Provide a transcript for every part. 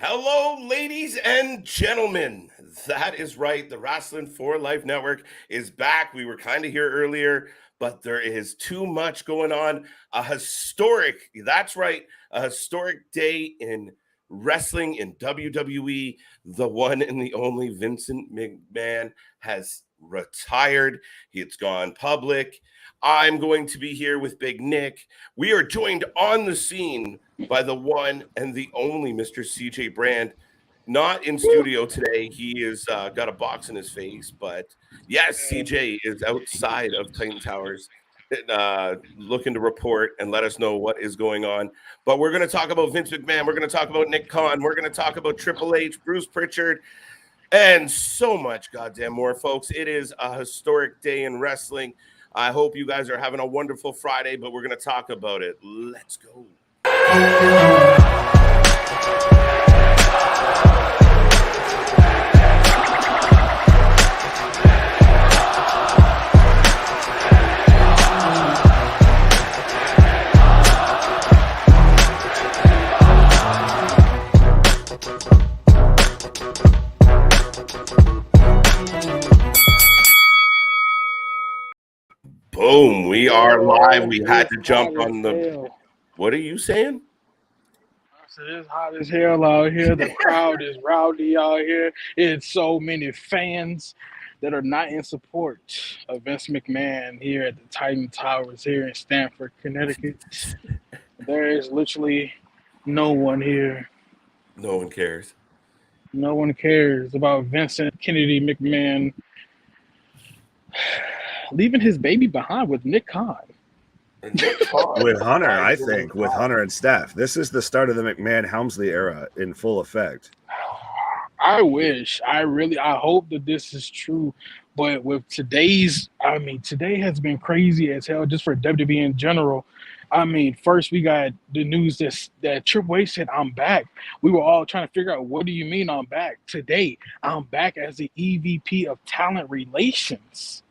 Hello, ladies and gentlemen. That is right. The Wrasslin for Life Network is back. We were kind of here earlier, but there is too much going on. That's right, a historic day in wrestling in WWE. The one and the only Vincent McMahon has retired. It's gone public. I'm going to be here with Big Nick. We are joined on the scene by the one and the only Mr. CJ Brand. Not in studio today. He is got a box in his face, but yes, CJ is outside of Titan Towers looking to report and let us know what is going on. But we're going to talk about Vince McMahon. We're going to talk about Nick Khan. We're going to talk about Triple H, Bruce Pritchard, and so much goddamn more, folks. It is a historic day in wrestling. I hope you guys are having a wonderful Friday, but we're going to talk about it. Let's go. Boom, we are live. We had to jump on the... What are you saying? I said it's hot as hell out here. The crowd is rowdy out here. It's so many fans that are not in support of Vince McMahon here at the Titan Towers here in Stamford, Connecticut. There is literally no one here. No one cares. No one cares about Vincent Kennedy McMahon leaving his baby behind with Nick Khan. With Hunter, I think, with Hunter and Steph. This is the start of the McMahon-Helmsley era in full effect. I hope that this is true. But with today has been crazy as hell just for WWE in general. First we got the news that Triple H said, I'm back. We were all trying to figure out, what do you mean I'm back? Today, I'm back as the EVP of Talent Relations.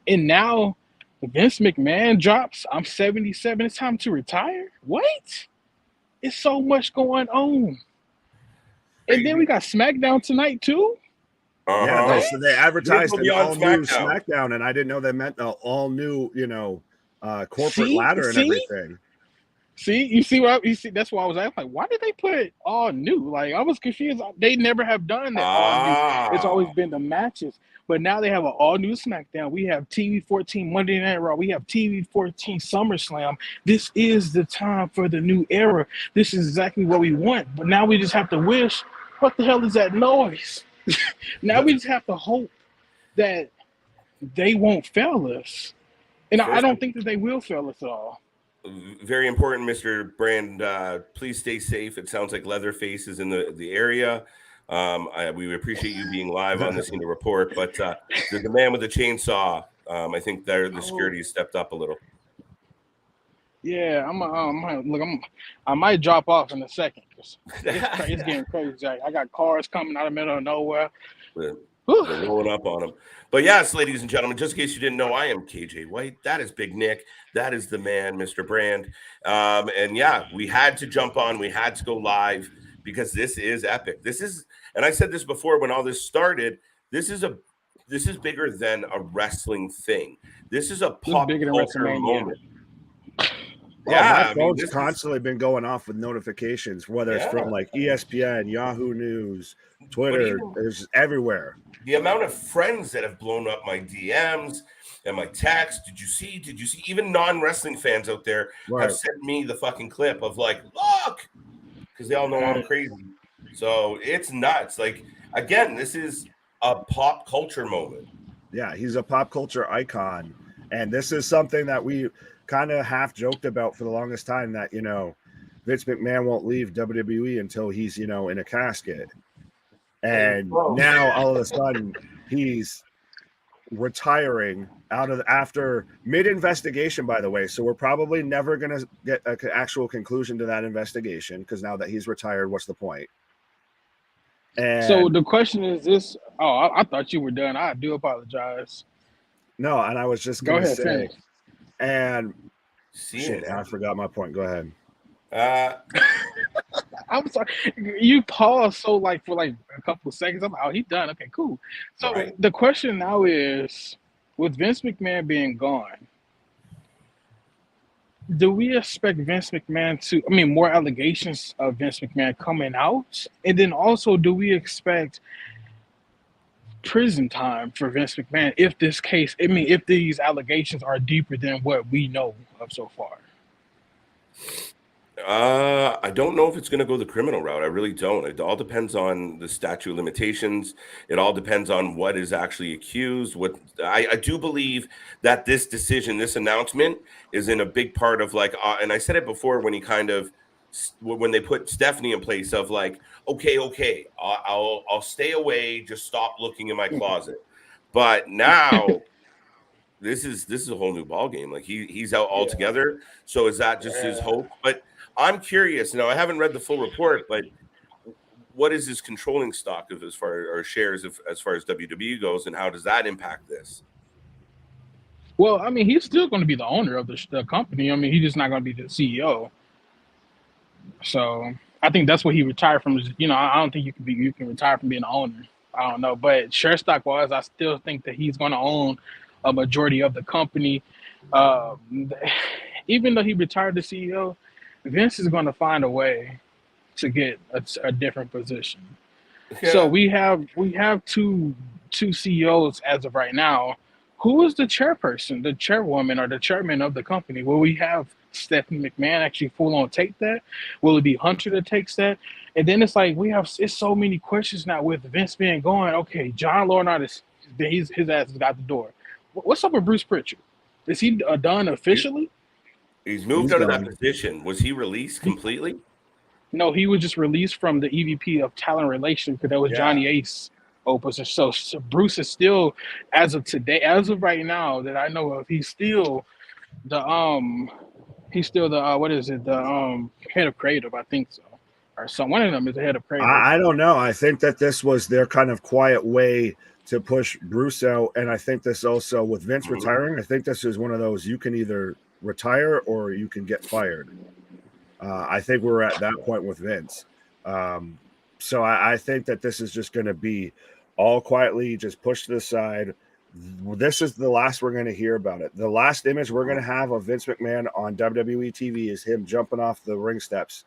And now Vince McMahon drops, I'm 77, it's time to retire? What? It's so much going on. And then we got SmackDown tonight too? Yeah, so they advertised an all-new SmackDown, and I didn't know they meant the all-new, corporate ladder and everything. That's why I was asking, why did they put all new? Like, I was confused. They never have done that all new. It's always been the matches. But now they have an all-new SmackDown. We have TV 14 Monday Night Raw. We have TV 14 SummerSlam. This is the time for the new era. This is exactly what we want. But now we just have to wish, what the hell is that noise? Now we just have to hope that they won't fail us. And I don't think that they will fail us at all. Very important, Mr. Brand. Please stay safe. It sounds like Leatherface is in the area. We appreciate you being live on the scene to report, but the man with the chainsaw, I think the security stepped up a little. Yeah, I might drop off in a second because it's getting crazy. I got cars coming out of the middle of nowhere. They're rolling up on them. But yes, ladies and gentlemen, just in case you didn't know, I am KJ White. That is Big Nick. That is the man, Mr. Brand. And yeah, we had to jump on. We had to go live because this is epic. This is, and I said this before when all this started, this is bigger than a wrestling thing. This is a pop culture moment. Yeah, my phone's constantly been going off with notifications, whether it's from like ESPN, Yahoo News, Twitter, there's everywhere. The amount of friends that have blown up my DMs and my texts. Did you see? Even non-wrestling fans out there have sent me the fucking clip of like, look, because they all know I'm crazy. So it's nuts. Like, again, this is a pop culture moment. Yeah, he's a pop culture icon. And this is something that we kind of half joked about for the longest time, that, Vince McMahon won't leave WWE until he's, in a casket. And now all of a sudden he's retiring after mid-investigation, by the way. So we're probably never going to get an actual conclusion to that investigation, because now that he's retired, what's the point? And so the question is this. Oh, I thought you were done. I do apologize. No, and I was just going to say, finish. And shit, I forgot my point. Go ahead. I'm sorry. You paused so like for like a couple of seconds. I'm like, oh, he's done. Okay, cool. So Right. the question now is, with Vince McMahon being gone, do we expect Vince McMahon to? I mean, more allegations of Vince McMahon coming out, and then also, do we expect prison time for Vince McMahon if this case? I mean, if these allegations are deeper than what we know of so far. I don't know if it's going to go the criminal route. I really don't. It all depends on the statute of limitations. It all depends on what is actually accused. What I do believe that this decision, this announcement, is in a big part of like, and I said it before when he kind of when they put Stephanie in place of like, okay, I'll stay away. Just stop looking in my closet. But now this is a whole new ball game. Like he's out altogether. So is that just his hope? But I'm curious. Now I haven't read the full report, but what is his controlling stock of as far or shares of as far as WWE goes, and how does that impact this? Well, I mean, he's still going to be the owner of the company. I mean, he's just not going to be the CEO. So I think that's what he retired from. You know, I don't think you can retire from being an owner. I don't know, but share stock wise, I still think that he's going to own a majority of the company. Even though he retired the CEO, Vince is going to find a way to get a different position. Yeah. So we have two CEOs as of right now. Who is the chairperson, the chairwoman, or the chairman of the company? Will we have Stephanie McMahon actually full on take that? Will it be Hunter that takes that? And then it's like it's so many questions now with Vince being gone. Okay, John Laurinaitis his ass has got the door. What's up with Bruce Pritchard? Is he done officially? He's moved out of that position. Was he released completely? No, he was just released from the EVP of Talent Relations because that was Johnny Ace opposition. So Bruce is still, as of today, as of right now that I know of, he's still the what is it, the head of creative, I think so, or some one of them is the head of creative. I don't know. I think that this was their kind of quiet way to push Bruce out, and I think this also with Vince retiring. I think this is one of those you can either retire or you can get fired. I think we're at that point with Vince. So I think that this is just going to be all quietly just pushed to the side. This is the last we're going to hear about it. The last image we're going to have of Vince McMahon on WWE TV is him jumping off the ring steps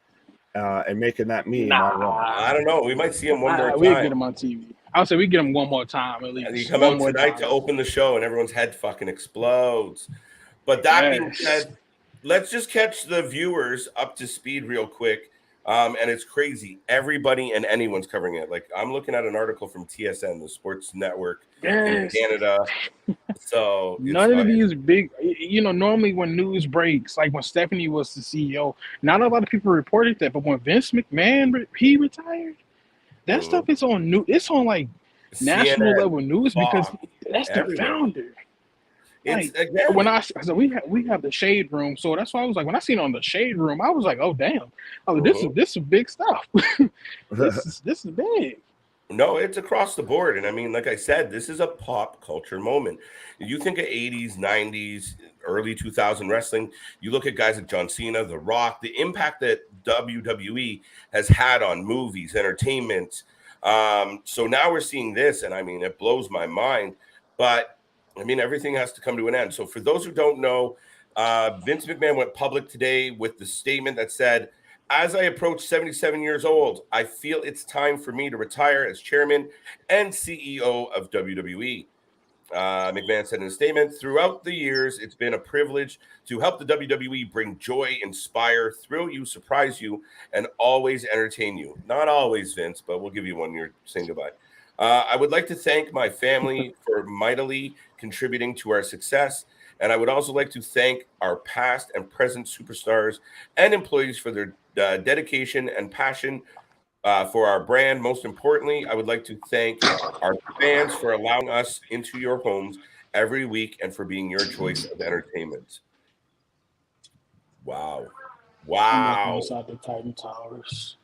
and making that meme. I don't know. We might see him one more time. We get him on TV. I'll say we get him one more time at least. And he come out tonight to open the show, and everyone's head fucking explodes. But that being said, let's just catch the viewers up to speed real quick. And it's crazy. Everybody and anyone's covering it. Like I'm looking at an article from TSN, the sports network in Canada. So none of these big, normally when news breaks, like when Stephanie was the CEO, not a lot of people reported that. But when Vince McMahon he retired, that stuff is on new. It's on like national level news because that's the founder. Like, we have the shade room, so that's why I was like, when I seen it on the shade room, I was like, oh damn, this is big stuff. this is big. No, it's across the board, and I mean, like I said, this is a pop culture moment. You think of 80s, 90s, early 2000 wrestling. You look at guys like John Cena, The Rock, the impact that WWE has had on movies, entertainment. So now we're seeing this, and I mean, it blows my mind, but. I mean, everything has to come to an end. So for those who don't know, Vince McMahon went public today with the statement that said, as I approach 77 years old, I feel it's time for me to retire as chairman and CEO of WWE. McMahon said in a statement, throughout the years, it's been a privilege to help the WWE bring joy, inspire, thrill you, surprise you, and always entertain you. Not always, Vince, but we'll give you one year saying goodbye. I would like to thank my family for mightily contributing to our success. And I would also like to thank our past and present superstars and employees for their dedication and passion for our brand. Most importantly, I would like to thank our fans for allowing us into your homes every week and for being your choice of entertainment. Wow. I'm inside the Titan Towers.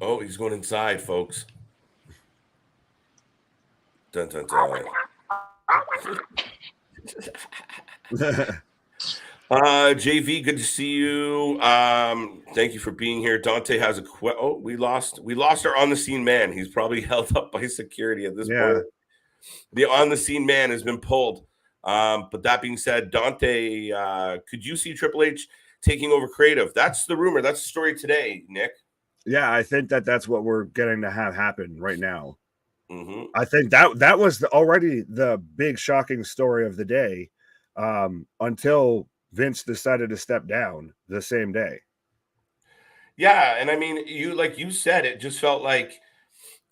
Oh, he's going inside, folks. Dun, dun, dun. JV, good to see you. Thank you for being here. Dante has a we lost our on the scene man. He's probably held up by security at this Yeah. point. The on the scene man has been pulled. But that being said, Dante, could you see Triple H taking over creative? That's the rumor. That's the story today, Nick. Yeah, I think that's what we're getting to have happen right now. Mm-hmm. I think that was already the big shocking story of the day, until Vince decided to step down the same day. Yeah, and I mean, you said, it just felt like,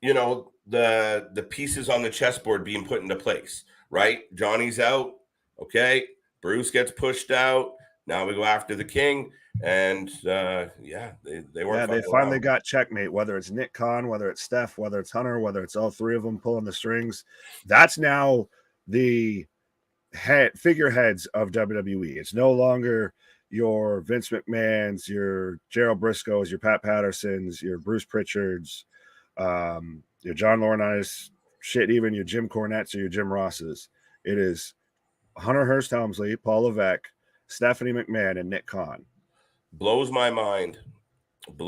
the pieces on the chessboard being put into place, right? Johnny's out, okay. Bruce gets pushed out. Now we go after the King, and they weren't. They finally got checkmate. Whether it's Nick Khan, whether it's Steph, whether it's Hunter, whether it's all three of them pulling the strings, that's now the figureheads of WWE. It's no longer your Vince McMahons, your Gerald Briscoes, your Pat Pattersons, your Bruce Pritchards, your John Laurinaitis, shit, even your Jim Cornettes or your Jim Rosses. It is Hunter Hearst Helmsley, Paul Levesque, Stephanie McMahon, and Nick Khan. Blows my mind. Do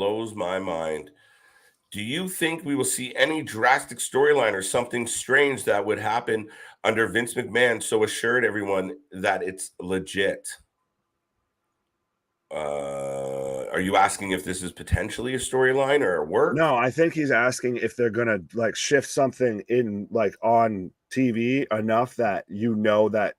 you think we will see any drastic storyline or something strange that would happen under Vince McMahon, so assured everyone that it's legit? Are you asking if this is potentially a storyline or a work? No, I think he's asking if they're gonna like shift something in like on TV enough that that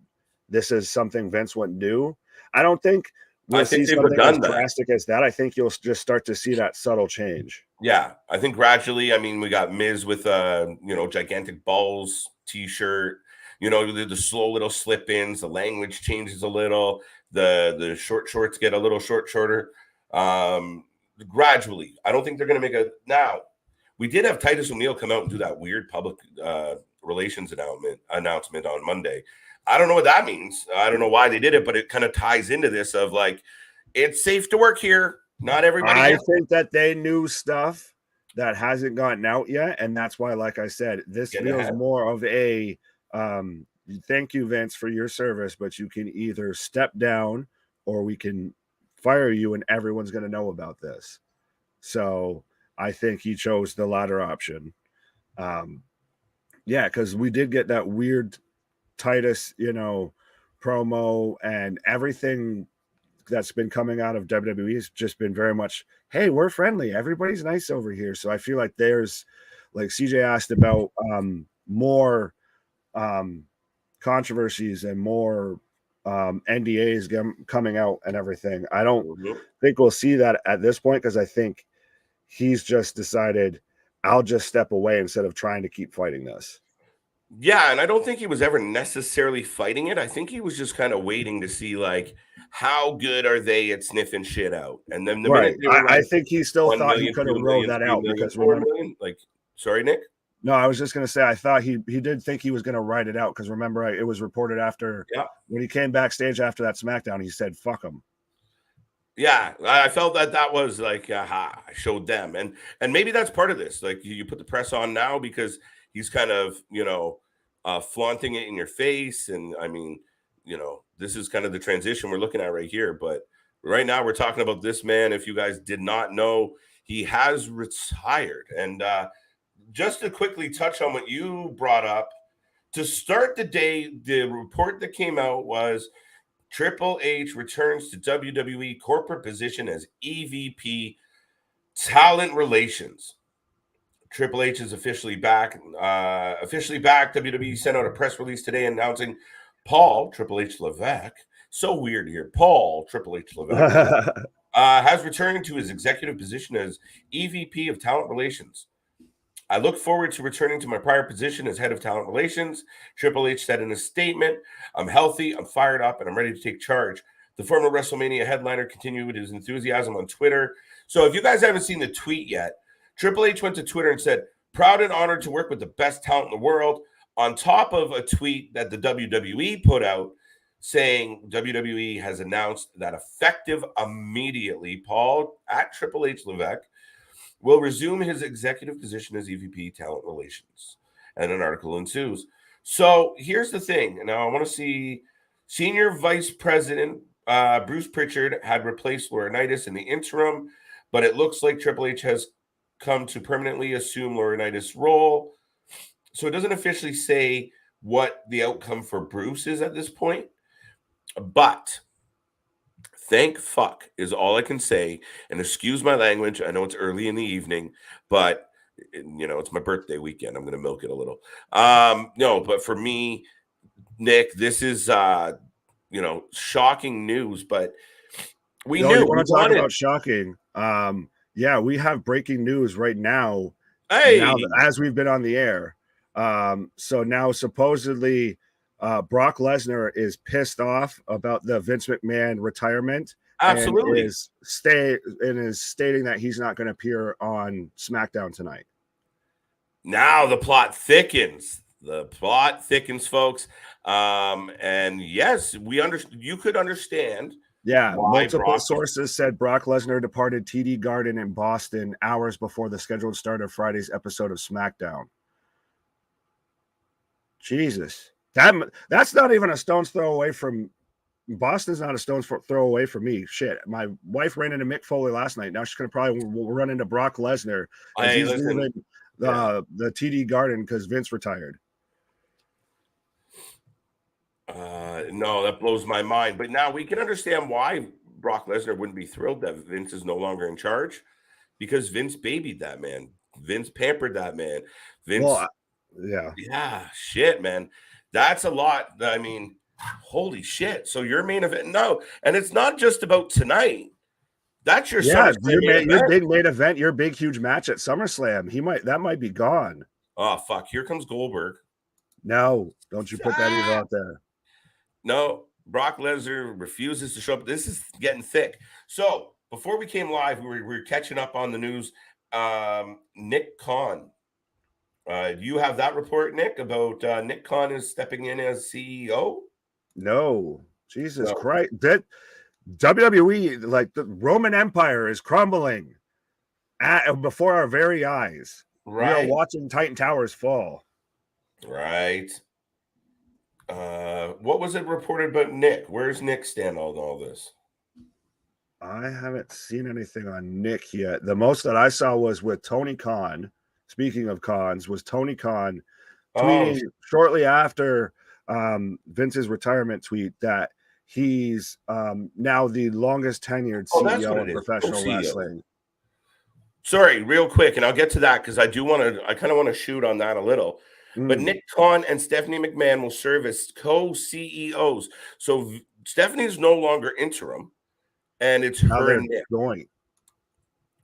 this is something Vince wouldn't do. I don't think we'll see something as drastic as that. I think you'll just start to see that subtle change. Yeah, I think gradually. I mean, we got Miz with gigantic balls t-shirt. The slow little slip-ins. The language changes a little. The short shorts get a little shorter. Gradually, I don't think they're going to make now. We did have Titus O'Neil come out and do that weird public relations announcement on Monday. I don't know what that means. I don't know why they did it, but it kind of ties into this of like, it's safe to work here. Not everybody. I think that they knew stuff that hasn't gotten out yet, and that's why, like I said, this feels more of a thank you, Vince, for your service, but you can either step down or we can fire you, and everyone's going to know about this. So I think he chose the latter option. Because we did get that weird Titus, promo, and everything that's been coming out of WWE has just been very much, hey, we're friendly. Everybody's nice over here. So I feel like there's, like CJ asked about more controversies and more NDAs coming out and everything. I don't think we'll see that at this point, because I think he's just decided, I'll just step away instead of trying to keep fighting this. Yeah, and I don't think he was ever necessarily fighting it. I think he was just kind of waiting to see, like, how good are they at sniffing shit out. And then the minute I think he still thought he could have rolled that out because sorry, Nick? No, I was just going to say, I thought he did think he was going to write it out, because remember, it was reported after when he came backstage after that SmackDown, he said, fuck him. Yeah, I felt that was like, I showed them. And maybe that's part of this. Like, you put the press on now because he's kind of, flaunting it in your face. And I mean, this is kind of the transition we're looking at right here. But right now we're talking about this man. If you guys did not know, he has retired. And just to quickly touch on what you brought up, to start the day, the report that came out was Triple H returns to WWE corporate position as EVP Talent Relations. Triple H is officially back. WWE sent out a press release today announcing Paul Triple H Levesque. So weird here. Paul Triple H Levesque has returned to his executive position as EVP of Talent Relations. I look forward to returning to my prior position as head of talent relations. Triple H said in a statement, I'm healthy, I'm fired up, and I'm ready to take charge. The former WrestleMania headliner continued his enthusiasm on Twitter. So if you guys haven't seen the tweet yet, Triple H went to Twitter and said, proud and honored to work with the best talent in the world, on top of a tweet that the WWE put out saying WWE has announced that effective immediately, Paul at Triple H Levesque will resume his executive position as EVP Talent Relations. And an article ensues. So here's the thing. Now I want to see Senior Vice President Bruce Pritchard had replaced Laurinaitis in the interim, but it looks like Triple H has come to permanently assume Laurinaitis' role. So it doesn't officially say what the outcome for Bruce is at this point, but thank fuck is all I can say. And excuse my language. I know it's early in the evening, but it's my birthday weekend. I'm going to milk it a little. No, but for me, Nick, this is shocking news, but we knew. You want to talk about shocking? Yeah, we have breaking news right now. Hey, now as we've been on the air. So now supposedly Brock Lesnar is pissed off about the Vince McMahon retirement. Absolutely. And is stating that he's not going to appear on SmackDown tonight. Now the plot thickens. The plot thickens, folks. And yes, you could understand. Yeah, multiple sources said Brock Lesnar departed TD Garden in Boston hours before the scheduled start of Friday's episode of SmackDown. Jesus. That's not even a stone's throw away from Boston's not a stone's throw away from me. Shit. My wife ran into Mick Foley last night. Now she's gonna probably run into Brock Lesnar. He's leaving the TD Garden because Vince retired. No, that blows my mind. But now we can understand why Brock Lesnar wouldn't be thrilled that Vince is no longer in charge, because Vince babied that man. Vince pampered that man. Vince, yeah, shit, man. That's a lot. I mean, holy shit. So your main event, no, and it's not just about tonight. That's your your big main event, your big huge match at SummerSlam. That might be gone. Oh fuck! Here comes Goldberg. No, don't you put that evil out there. No, Brock Lesnar refuses to show up. This is getting thick. So before we came live, we were catching up on the news. Nick Khan. Do you have that report, Nick, about Nick Khan is stepping in as CEO? No. Jesus Christ. That WWE, like the Roman Empire, is crumbling before our very eyes. Right. We are watching Titan Towers fall. Right. What was it reported about Nick? Where's Nick stand on all this? I haven't seen anything on Nick yet. The most that I saw was with Tony Khan. Speaking of Khans, was Tony Khan tweeting shortly after Vince's retirement tweet that he's now the longest tenured CEO of professional wrestling. Sorry, real quick, and I'll get to that because I kind of want to shoot on that a little. But Nick Khan and Stephanie McMahon will serve as co-CEOs. So Stephanie's no longer interim, and it's her and Nick going.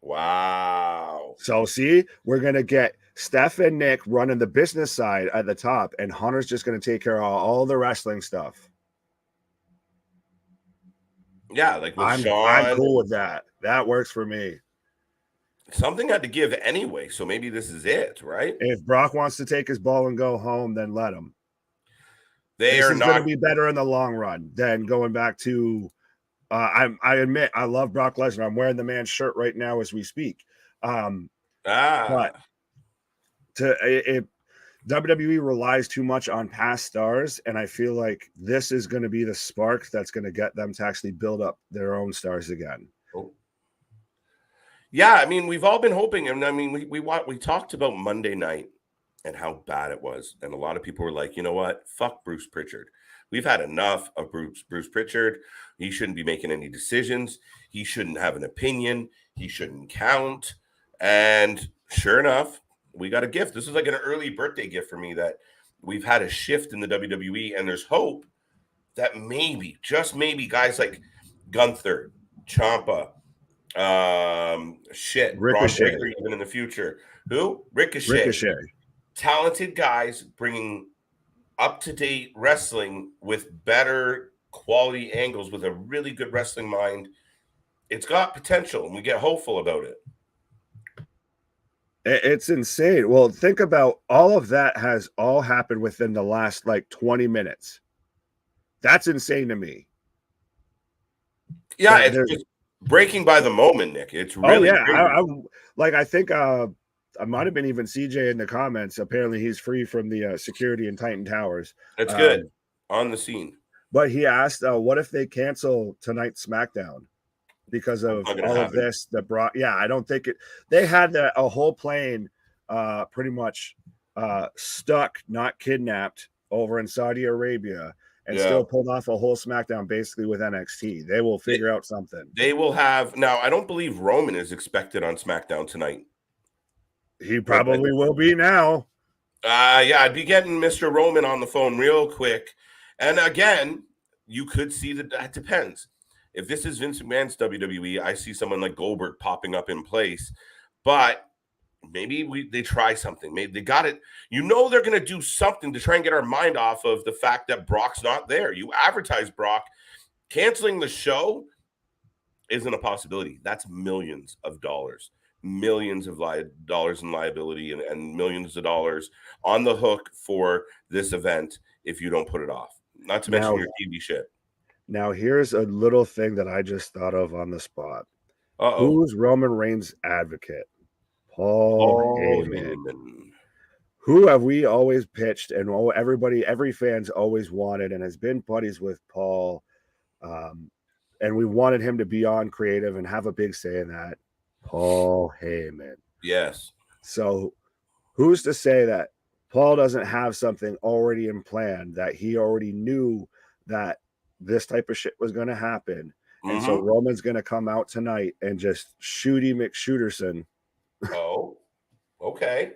Wow. So see, we're going to get Steph and Nick running the business side at the top, and Hunter's just going to take care of all the wrestling stuff. Yeah, like with I'm cool with that. That works for me. Something had to give anyway, so maybe this is it, right? If Brock wants to take his ball and go home, then let him. This is going to be better in the long run than going back to I admit I love Brock Lesnar. I'm wearing the man's shirt right now as we speak. But WWE relies too much on past stars, and I feel like this is going to be the spark that's going to get them to actually build up their own stars again. Yeah, I mean, we've all been hoping, and I mean, we talked about Monday night and how bad it was, and a lot of people were like, you know what, fuck Bruce Pritchard. We've had enough of Bruce Pritchard. He shouldn't be making any decisions. He shouldn't have an opinion. He shouldn't count. And sure enough, we got a gift. This is like an early birthday gift for me that we've had a shift in the WWE, and there's hope that maybe, just maybe, guys like Gunther, Ciampa, Ricochet, even in the future. Who? Ricochet. Talented guys bringing up-to-date wrestling with better quality angles, with a really good wrestling mind. It's got potential, and we get hopeful about it. It's insane. Well, think about all of that has all happened within the last 20 minutes. That's insane to me. Yeah, it's just breaking by the moment, Nick. It's really I think I might have been even CJ in the comments. Apparently he's free from the security in Titan Towers. That's good. On the scene. But he asked, what if they cancel tonight's SmackDown because of all of this that brought? Yeah, I don't think it. They had a whole plane pretty much stuck, not kidnapped, over in Saudi Arabia, and still pulled off a whole SmackDown basically with NXT. They will figure out something. They will have now. I don't believe Roman is expected on SmackDown tonight. He probably will be now. Yeah, I'd be getting Mr. Roman on the phone real quick. And again, you could see that depends. If this is Vince McMahon's WWE, I see someone like Goldberg popping up in place. But maybe they try something. Maybe they got it. You know they're going to do something to try and get our mind off of the fact that Brock's not there. You advertise Brock. Canceling the show isn't a possibility. That's millions of dollars. Millions of dollars in liability and millions of dollars on the hook for this event if you don't put it off. Not to mention your TV shit. Now, here's a little thing that I just thought of on the spot. Who's Roman Reigns' advocate? Paul Heyman. Who have we always pitched and every fan's always wanted and has been buddies with Paul, and we wanted him to be on creative and have a big say in that? Paul Heyman. Yes. So who's to say that Paul doesn't have something already in plan, that he already knew that this type of shit was going to happen? And so Roman's going to come out tonight and just shooty McShooterson. Oh, okay.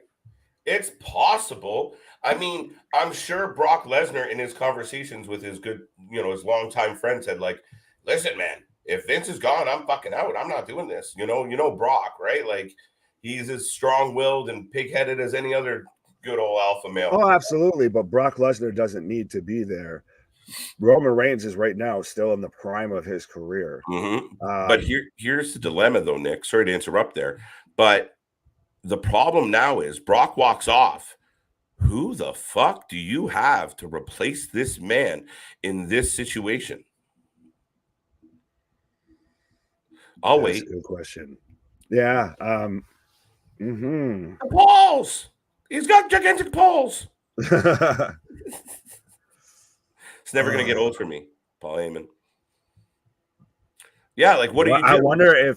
It's possible. I mean, I'm sure Brock Lesnar in his conversations with his good, his longtime friend said, like, listen, man, if Vince is gone, I'm fucking out. I'm not doing this. You know Brock, right? Like, he's as strong-willed and pig-headed as any other good old alpha male. Oh, absolutely. But Brock Lesnar doesn't need to be there. Roman Reigns is right now still in the prime of his career. But here's the dilemma, though, Nick. Sorry to interrupt there. But the problem now is Brock walks off. Who the fuck do you have to replace this man in this situation? I'll wait. That's a good question. Yeah. The balls. He's got gigantic balls. It's never going to get old for me, Paul Heyman. Yeah, like what do you do? I wonder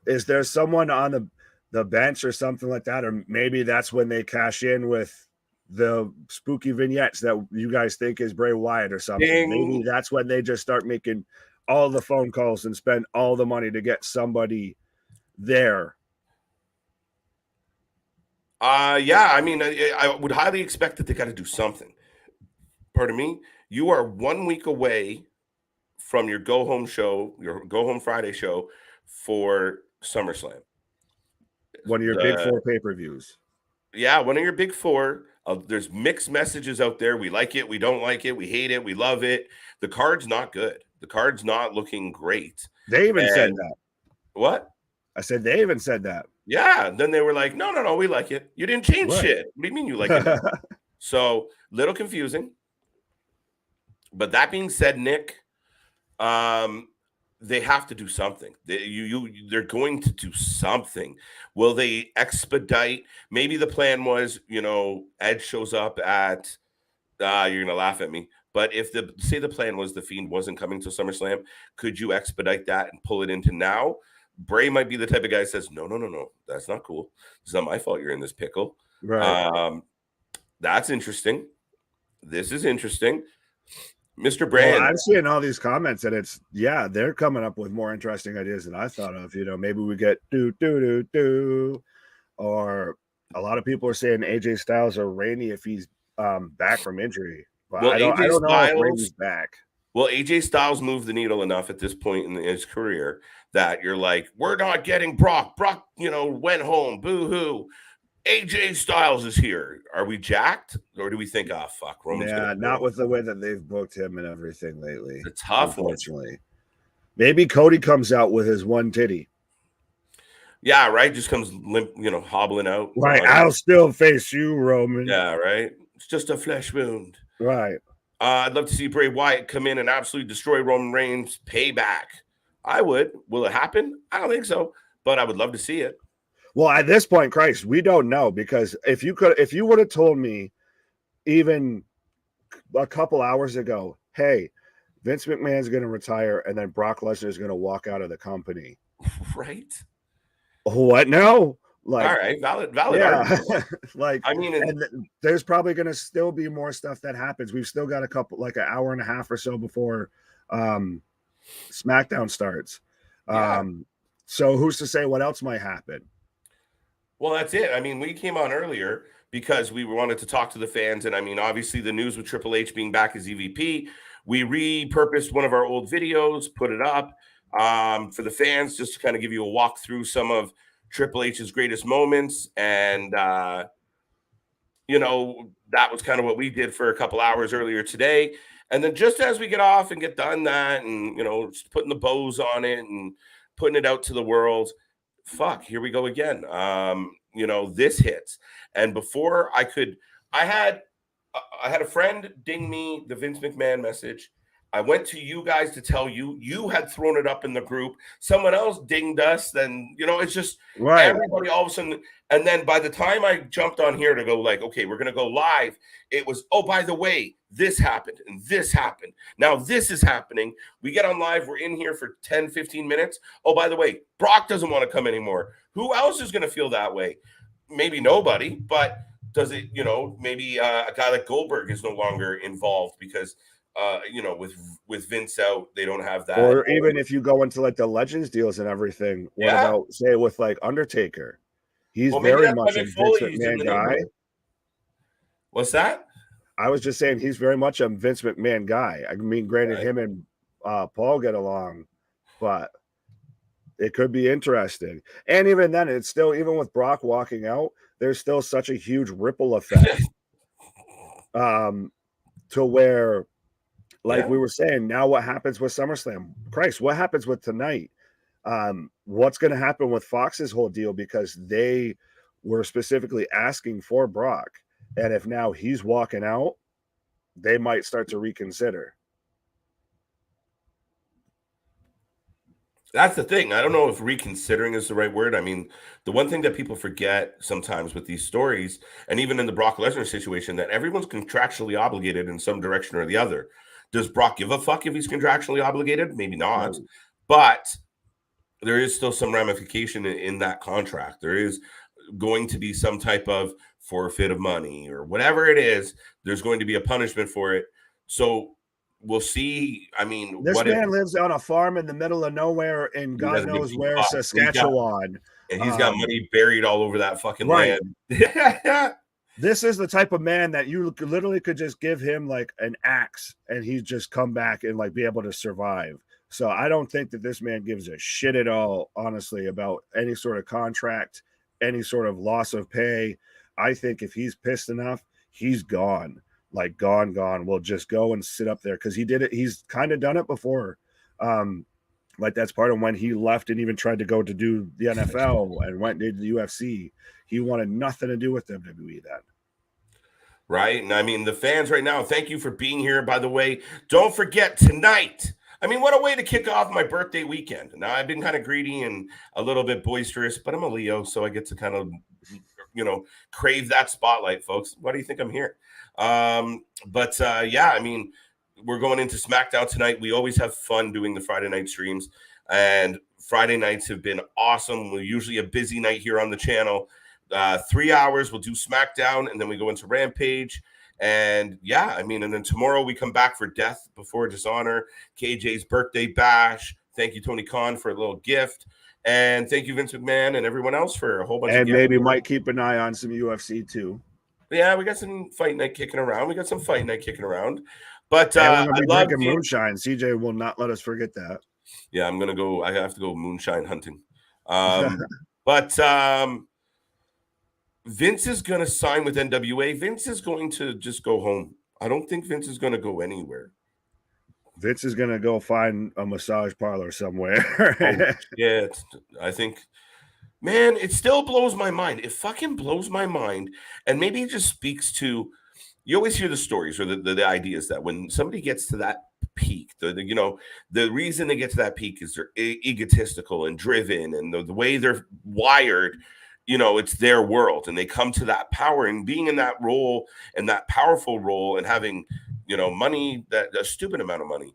is there someone on the bench or something like that, or maybe that's when they cash in with the spooky vignettes that you guys think is Bray Wyatt or something. Ding. Maybe that's when they just start making all the phone calls and spend all the money to get somebody there. Yeah, I mean, I would highly expect that they got to do something. Pardon me? You are 1 week away from your go-home show, your go-home Friday show for SummerSlam. One of your big four pay-per-views. Yeah, one of your big four. There's mixed messages out there. We like it. We don't like it. We hate it. We love it. The card's not good. The card's not looking great. They even said that. What? I said they even said that. Yeah. Then they were like, no, we like it. You didn't change shit. What do you mean you like it? So, little confusing. But that being said, Nick, they have to do something. They're going to do something. Will they expedite? Maybe the plan was, Edge shows up at. You're gonna laugh at me. But if the plan was the Fiend wasn't coming to SummerSlam, could you expedite that and pull it into now? Bray might be the type of guy that says, no, that's not cool. It's not my fault you're in this pickle. Right. That's interesting. This is interesting. Mr. Brand. Well, I'm seeing all these comments and they're coming up with more interesting ideas than I thought of. Maybe we get or a lot of people are saying AJ Styles or Rainey if he's back from injury. But I don't know if Rainey's back. Well, AJ Styles moved the needle enough at this point in his career that you're like, we're not getting Brock. Brock, went home. Boo-hoo. AJ Styles is here. Are we jacked? Or do we think, fuck, Roman's not with the way that they've booked him and everything lately. The tough unfortunately. One. Maybe Cody comes out with his one titty. Yeah, right. Just comes limp, hobbling out. Right. I'll still face you, Roman. Yeah, right. It's just a flesh wound. Right. I'd love to see Bray Wyatt come in and absolutely destroy Roman Reigns. Payback. I would. Will it happen? I don't think so, but I would love to see it. Well, at this point, Christ, we don't know, because if you would have told me even a couple hours ago, hey, Vince McMahon's going to retire, and then Brock Lesnar is going to walk out of the company. Right. What? No. Like, all right, valid yeah. argument. Like, I mean, and there's probably going to still be more stuff that happens. We've still got like an hour and a half or so before SmackDown starts. yeah. So who's to say what else might happen? Well, that's it. I mean, we came on earlier because we wanted to talk to the fans. And I mean, obviously, the news with Triple H being back as EVP, we repurposed one of our old videos, put it up for the fans just to kind of give you a walk through some of Triple H's greatest moments. And, you know, that was kind of what we did for a couple hours earlier today. And then just as we get off and get done that and, you know, just putting the bows on it and putting it out to the world, fuck, here we go again. You know, this hits. And before I had a friend ding me the Vince McMahon message. I went to you guys to tell you had thrown it up in the group. Someone else dinged us. Then, you know, it's just Right. Everybody all of a sudden. And then by the time I jumped on here to go like, okay, we're going to go live, it was, oh, by the way, this happened and this happened. Now this is happening. We get on live. We're in here for 10, 15 minutes. Oh, by the way, Brock doesn't want to come anymore. Who else is going to feel that way? Maybe nobody, but does it, you know, maybe a guy like Goldberg is no longer involved because, you know, with Vince out, they don't have that. Or even if you go into like the Legends deals and everything, what about say with like Undertaker? He's very much a Vince McMahon guy. What's that? I was just saying he's very much a Vince McMahon guy. I mean, granted, him and Paul get along, but it could be interesting. And even then, it's still, even with Brock walking out, there's still such a huge ripple effect to where, like we were saying, now what happens with SummerSlam? Christ, what happens with tonight? What's going to happen with Fox's whole deal? Because they were specifically asking for Brock. And if now he's walking out, they might start to reconsider. That's the thing. I don't know if reconsidering is the right word. I mean, the one thing that people forget sometimes with these stories, and even in the Brock Lesnar situation, that everyone's contractually obligated in some direction or the other. Does Brock give a fuck if he's contractually obligated? Maybe not. No. But there is still some ramification in that contract. There is going to be some type of forfeit of money or whatever it is. There's going to be a punishment for it. So we'll see. I mean, this man lives on a farm in the middle of nowhere in God knows where, Saskatchewan. And he's got money buried all over that fucking land. This is the type of man that you literally could just give him like an axe and he'd just come back and like be able to survive. So I don't think that this man gives a shit at all, honestly, about any sort of contract, any sort of loss of pay. I think if he's pissed enough, he's gone. Like gone. We'll just go and sit up there because he did it. He's kind of done it before. Like that's part of when he left and even tried to go to do the NFL and went and did the UFC. He wanted nothing to do with WWE then. Right. And I mean, the fans right now, thank you for being here. By the way, don't forget tonight. I mean, what a way to kick off my birthday weekend. Now, I've been kind of greedy and a little bit boisterous, but I'm a Leo, so I get to kind of, you know, crave that spotlight, folks. Why do you think I'm here? Yeah, I mean, we're going into SmackDown tonight. We always have fun doing the Friday night streams, and Friday nights have been awesome. We're usually a busy night here on the channel. 3 hours, we'll do SmackDown, and then we go into Rampage. And yeah, I mean, and then tomorrow we come back for Death Before Dishonor, KJ's birthday bash. Thank you, Tony Khan, for a little gift. And thank you, Vince McMahon, and everyone else for a whole bunch of gifts. And maybe might keep an eye on some UFC too. Yeah, we got some fight night kicking around. But I love moonshine. CJ will not let us forget that. Yeah, I'm gonna go. I have to go moonshine hunting. Vince is going to sign with NWA. Vince is going to just go home. I don't think Vince is going to go anywhere. Vince is going to go find a massage parlor somewhere. Yeah, I think, man, it still blows my mind. It fucking blows my mind. And maybe it just speaks to, you always hear the stories or the ideas that when somebody gets to that peak, the reason they get to that peak is they're egotistical and driven, and the way they're wired, you know, it's their world, and they come to that power, and being in that role and that powerful role and having, you know, money, that a stupid amount of money,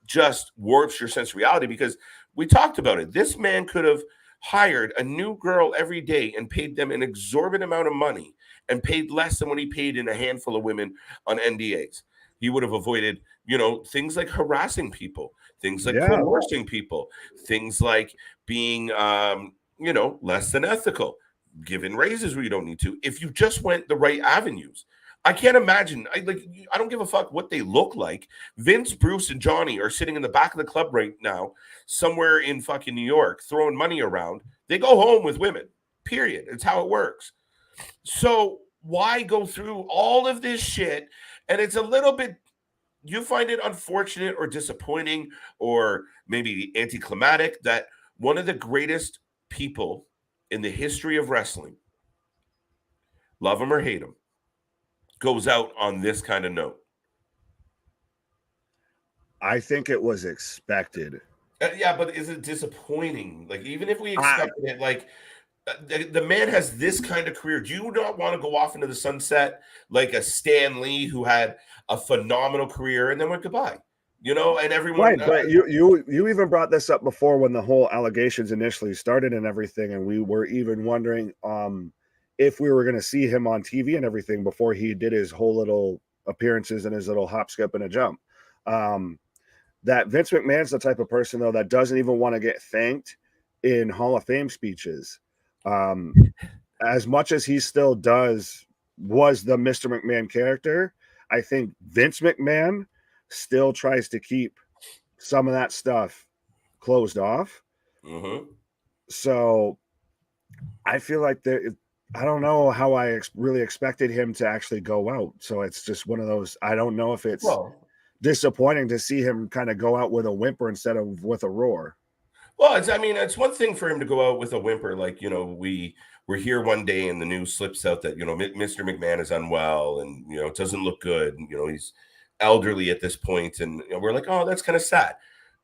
just warps your sense of reality, because we talked about it. This man could have hired a new girl every day and paid them an exorbitant amount of money and paid less than what he paid in a handful of women on NDAs. He would have avoided, things like harassing people, things like coercing people, things like being, less than ethical, giving raises where you don't need to. If you just went the right avenues, I can't imagine. I don't give a fuck what they look like. Vince, Bruce, and Johnny are sitting in the back of the club right now, somewhere in fucking New York, throwing money around. They go home with women. Period. It's how it works. So why go through all of this shit? And it's a little bit, you find it unfortunate or disappointing or maybe anticlimactic that one of the greatest people in the history of wrestling, love him or hate him, goes out on this kind of note. I think it was expected. Yeah, but is it disappointing? Like, even if we expected it, like, the man has this kind of career. Do you not want to go off into the sunset like a Stan Lee who had a phenomenal career and then went goodbye? And everyone. Right, but you even brought this up before when the whole allegations initially started and everything, and we were even wondering if we were going to see him on TV and everything before he did his whole little appearances and his little hop, skip, and a jump. That Vince McMahon's the type of person, though, that doesn't even want to get thanked in Hall of Fame speeches. As much as he still was the Mr. McMahon character, I think Vince McMahon still tries to keep some of that stuff closed off. Mm-hmm. So I feel like I don't know how I really expected him to actually go out. So it's just one of those, I don't know if it's disappointing to see him kind of go out with a whimper instead of with a roar. Well, it's one thing for him to go out with a whimper. Like, we're here one day and the news slips out that, Mr. McMahon is unwell and, it doesn't look good. And, he's elderly at this point. And we're like, oh, that's kind of sad.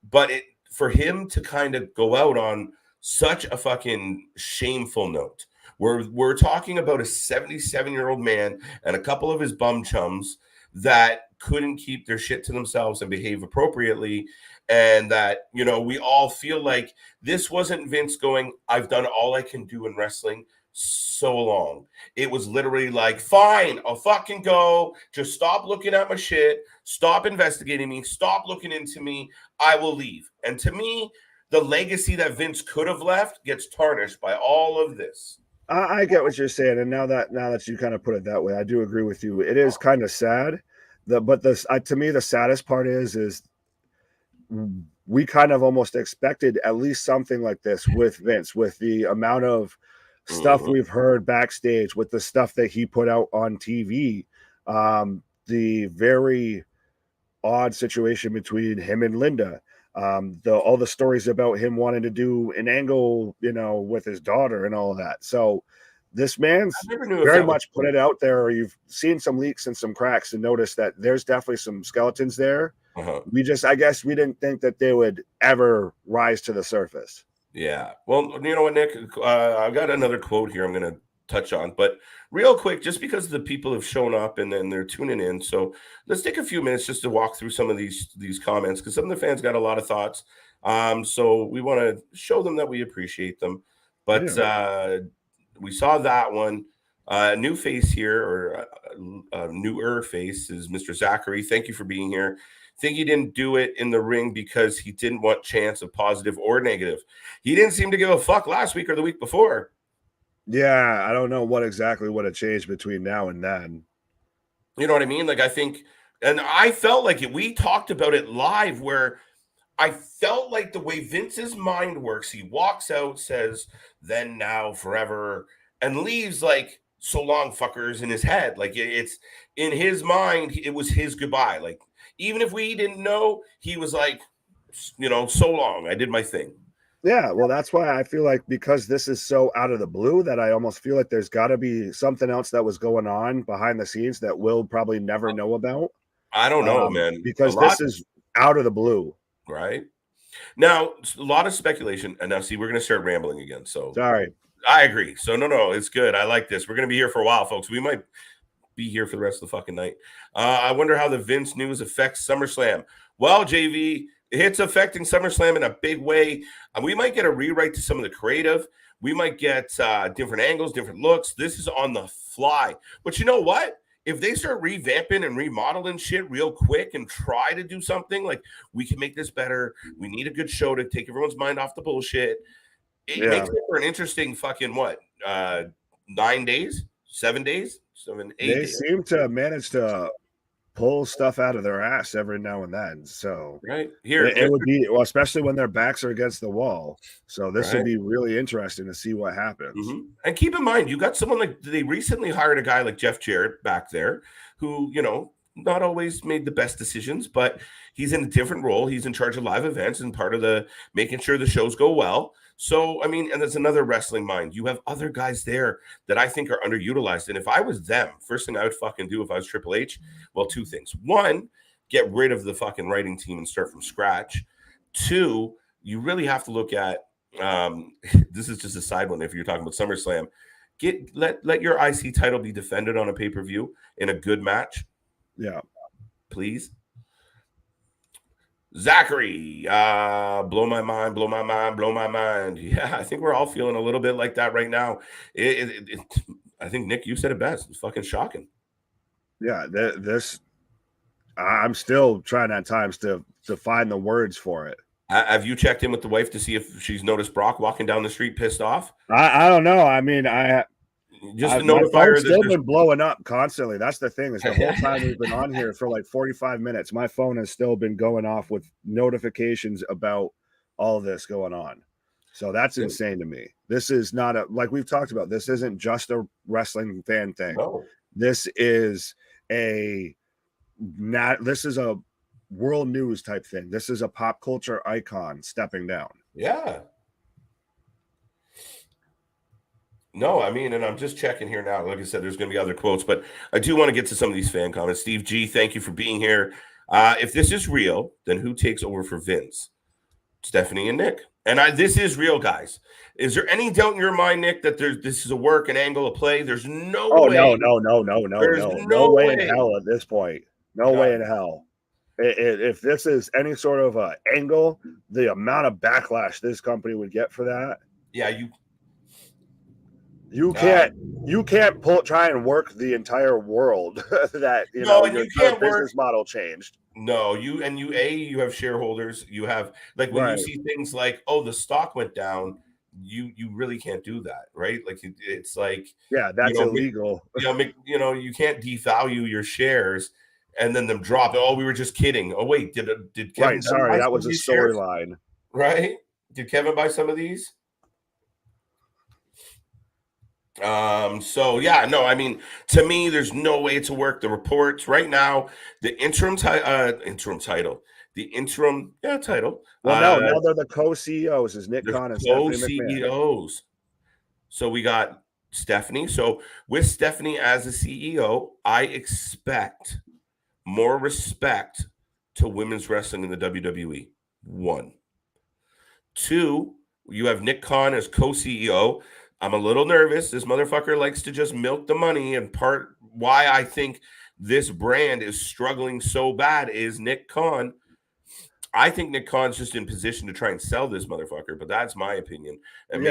But for him to kind of go out on such a fucking shameful note, we're talking about a 77-year-old man and a couple of his bum chums that couldn't keep their shit to themselves and behave appropriately. And that, we all feel like this wasn't Vince going, I've done all I can do in wrestling so long. It was literally like, fine, I'll fucking go. Just stop looking at my shit. Stop investigating me. Stop looking into me. I will leave. And to me, the legacy that Vince could have left gets tarnished by all of this. I get what you're saying. And now that you kind of put it that way, I do agree with you. It is kind of sad. But to me, the saddest part is we kind of almost expected at least something like this with Vince, with the amount of stuff we've heard backstage, with the stuff that he put out on TV, the very odd situation between him and Linda, all the stories about him wanting to do an angle, with his daughter and all of that. So this man's very much put it out there, or you've seen some leaks and some cracks and noticed that there's definitely some skeletons there. I guess we didn't think that they would ever rise to the surface. Yeah. Well, you know what, Nick? I've got another quote here I'm going to touch on, but real quick, just because the people have shown up and then they're tuning in. So let's take a few minutes just to walk through some of these comments, because some of the fans got a lot of thoughts. So we want to show them that we appreciate them. But we saw that one. New face here, or newer face, is Mr. Zachary. Thank you for being here. Think he didn't do it in the ring because he didn't want chance of positive or negative. He didn't seem to give a fuck last week or the week before. Yeah, I don't know what exactly would have changed between now and then. You know what I mean? Like, I think, and I felt like it. We talked about it live, where I felt like the way Vince's mind works, he walks out, says, then, now, forever, and leaves like, so long, fuckers, in his head. Like, it's in his mind, it was his goodbye. Like, even if we didn't know, he was like, so long, I did my thing. Yeah, well, that's why I feel like, because this is so out of the blue, that I almost feel like there's got to be something else that was going on behind the scenes that we'll probably never know about. I don't know, man. Because this is out of the blue. Right. Now, a lot of speculation. And now, see, we're going to start rambling again. So sorry. I agree. So no, it's good. I like this. We're going to be here for a while, folks. We might be here for the rest of the fucking night. I wonder how the Vince news affects SummerSlam. Well, JV, It's affecting SummerSlam in a big way. We might get a rewrite to some of the creative. We might get different angles, different looks. This is on the fly. But you know what? If they start revamping and remodeling shit real quick and try to do something like we can make this better, we need a good show to take everyone's mind off the bullshit. It makes it for an interesting fucking 9 days, 7 days, 7, 8 They days. seem to manage to pull stuff out of their ass every now and then. So right here, it would be, well, especially when their backs are against the wall. So this would be really interesting to see what happens. And keep in mind, you got someone like they recently hired a guy like Jeff Jarrett back there, who not always made the best decisions, but he's in a different role. He's in charge of live events and part of the making sure the shows go well. So, I mean, and there's another wrestling mind. You have other guys there that I think are underutilized. And if I was them, first thing I would fucking do if I was Triple H, well, two things. One, get rid of the fucking writing team and start from scratch. Two, you really have to look at, this is just a side one if you're talking about SummerSlam, let your IC title be defended on a pay-per-view in a good match. Yeah. Please. Zachary, blow my mind, blow my mind, blow my mind. Yeah, I think we're all feeling a little bit like that right now. I think, Nick, you said it best. It's fucking shocking. Yeah, I'm still trying at times to find the words for it. Have you checked in with the wife to see if she's noticed Brock walking down the street pissed off? I don't know. I mean, just notify her. Still been blowing up constantly. That's the thing, is the whole time we've been on here for like 45 minutes, my phone has still been going off with notifications about all this going on. So that's insane to me. This is not like we've talked about, this isn't just a wrestling fan thing. No. This is a world news type thing. This is a pop culture icon stepping down. Yeah. No, I mean, and I'm just checking here now. Like I said, there's going to be other quotes, but I do want to get to some of these fan comments. Steve G, thank you for being here. If this is real, then who takes over for Vince? Stephanie and Nick. And this is real, guys. Is there any doubt in your mind, Nick, that this is a work, an angle, a play? There's no way. No way in hell at this point. No way in hell. If this is any sort of angle, the amount of backlash this company would get for that. Yeah, you can't try and work the entire world that your business model changed. No, you have shareholders. You have like when you see things like, oh, the stock went down. You really can't do that, right? Like it's like, yeah, that's illegal. You can't devalue your shares and then them drop. Oh, we were just kidding. Oh wait, did Kevin? Right, sorry, that was a storyline. Right? Did Kevin buy some of these? So yeah, no, I mean, to me, there's no way to work the reports right now. The interim title. Well, now they're the co-CEOs, is Nick Khan and Stephanie McMahon. Co-CEOs. So we got Stephanie. So with Stephanie as a CEO, I expect more respect to women's wrestling in the WWE. 1. 2, you have Nick Khan as co-CEO. I'm a little nervous. This motherfucker likes to just milk the money, and part why I think this brand is struggling so bad is Nick Khan. I think Nick Khan's just in position to try and sell this motherfucker, but that's my opinion. And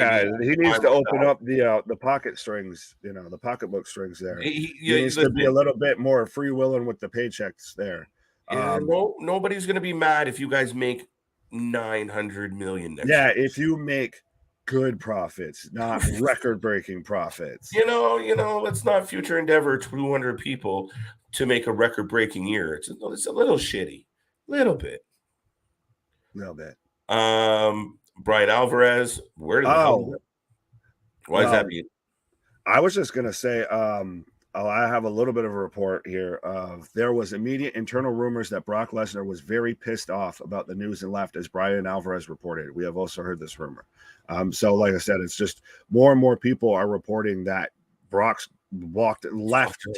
he needs to open up the pocket strings, the pocketbook strings there. He needs to be a little bit more free-willing with the paychecks there. Nobody's going to be mad if you guys make $900 million next year. If you make good profits, not record-breaking profits. Let's not future endeavor 200 people to make a record-breaking year. It's a little shitty, little bit. Brian Alvarez, where did why is that being? I was just gonna say, I have a little bit of a report here. There was immediate internal rumors that Brock Lesnar was very pissed off about the news and left, as Brian Alvarez reported. We have also heard this rumor. So like I said, it's just more and more people are reporting that Brock's left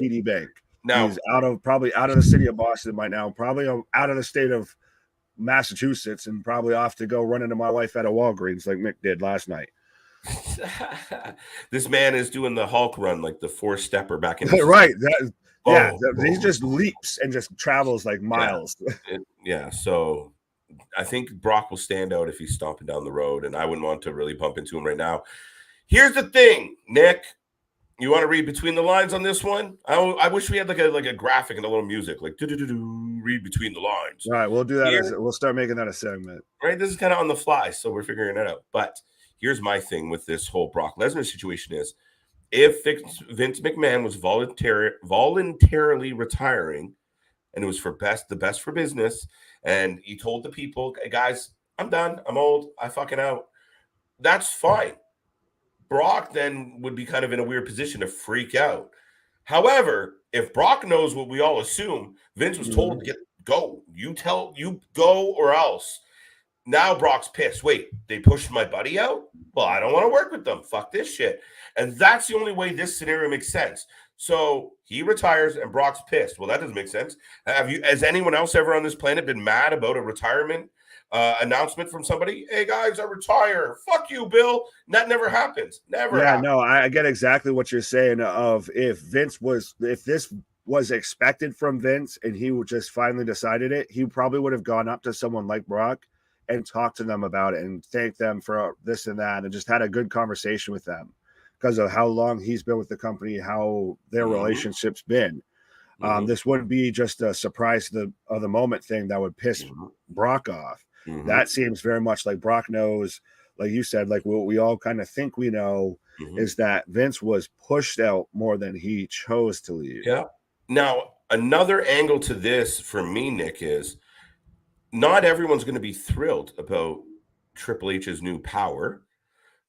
TD Bank. Now he's probably out of the city of Boston right now, probably out of the state of Massachusetts, and probably off to go run into my wife at a Walgreens like Mick did last night. This man is doing the Hulk run, like the 4-stepper back in right. He just leaps and just travels like miles. So I think Brock will stand out if he's stomping down the road, and I wouldn't want to really bump into him right now. Here's the thing, Nick. You want to read between the lines on this one? I wish we had like a graphic and a little music, like read between the lines. All right, we'll do that. We'll start making that a segment. Right, this is kind of on the fly, so we're figuring it out. But here's my thing with this whole Brock Lesnar situation is, if Vince McMahon was voluntarily retiring, and it was for the best for business, and he told the people, hey, guys, I'm done. I'm old. I fucking out. That's fine. Brock then would be kind of in a weird position to freak out. However, if Brock knows what we all assume, Vince was told to go. You go or else. Now Brock's pissed. Wait, they pushed my buddy out? Well, I don't want to work with them. Fuck this shit. And that's the only way this scenario makes sense. So he retires and Brock's pissed. Well, that doesn't make sense. Has anyone else ever on this planet been mad about a retirement announcement from somebody? Hey guys, I retire. Fuck you, Bill. That never happens. Never. Yeah, no, I get exactly what you're saying. Of if this was expected from Vince and he just finally decided it, he probably would have gone up to someone like Brock and talked to them about it and thanked them for this and that, and just had a good conversation with them because of how long he's been with the company, how their relationship's been. This wouldn't be just a surprise of the moment thing that would piss Brock off. That seems very much like Brock knows, like you said, like what we all kind of think we know is that Vince was pushed out more than he chose to leave. Yeah. Now, another angle to this for me, Nick, is not everyone's going to be thrilled about Triple H's new power.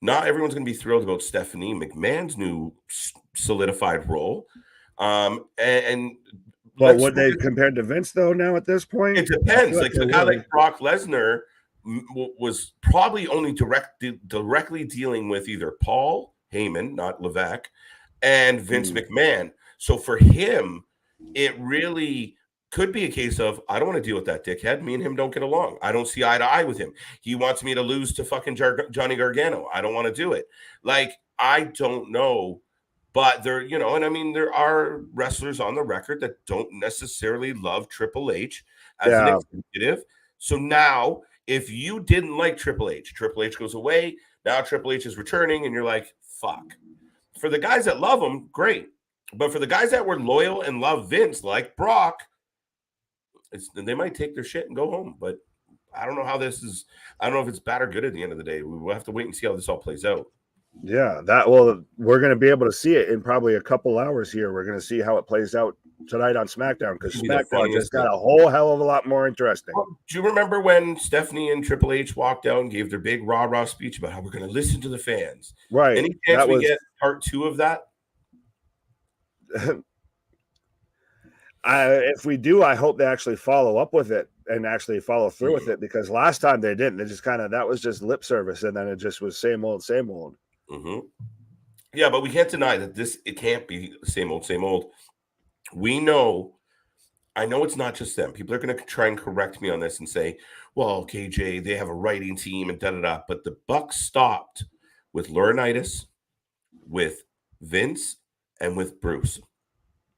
Not everyone's going to be thrilled about Stephanie McMahon's new solidified role. But would they compared to Vince though? Now at this point, it depends. Like a guy like Brock Lesnar was probably only directly dealing with either Paul Heyman, not Levesque, and Vince McMahon. So for him, it really could be a case of, I don't want to deal with that dickhead. Me and him don't get along. I don't see eye to eye with him. He wants me to lose to fucking Johnny Gargano. I don't want to do it. Like, I don't know. But there, and I mean, there are wrestlers on the record that don't necessarily love Triple H as an executive. So now, if you didn't like Triple H goes away. Now Triple H is returning, and you're like, fuck. For the guys that love him, great. But for the guys that were loyal and love Vince, like Brock, they might take their shit and go home. But I don't know how this is. I don't know if it's bad or good at the end of the day. We'll have to wait and see how this all plays out. Yeah, we're going to be able to see it in probably a couple hours here. We're going to see how it plays out tonight on SmackDown, because SmackDown just got a whole hell of a lot more interesting. Do you remember when Stephanie and Triple H walked out and gave their big rah-rah speech about how we're going to listen to the fans? Right. Any chance we get part 2 of that? If we do, I hope they actually follow up with it and actually follow through with it, because last time they didn't. They just that was just lip service, and then it just was same old, same old. Yeah, but we can't deny that it can't be same old, same old. I know it's not just them. People are going to try and correct me on this and say, well, KJ, they have a writing team and da-da-da. But the buck stopped with Laurinaitis, with Vince, and with Bruce.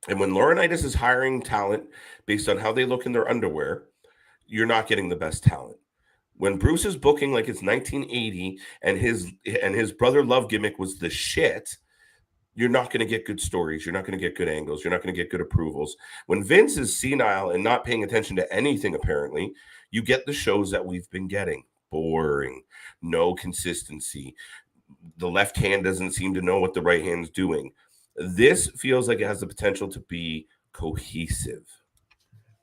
And when Laurinaitis is hiring talent based on how they look in their underwear, you're not getting the best talent. When Bruce is booking like it's 1980 and his brother love gimmick was the shit, you're not going to get good stories. You're not going to get good angles. You're not going to get good approvals. When Vince is senile and not paying attention to anything, apparently, you get the shows that we've been getting. Boring. No consistency. The left hand doesn't seem to know what the right hand's doing. This feels like it has the potential to be cohesive.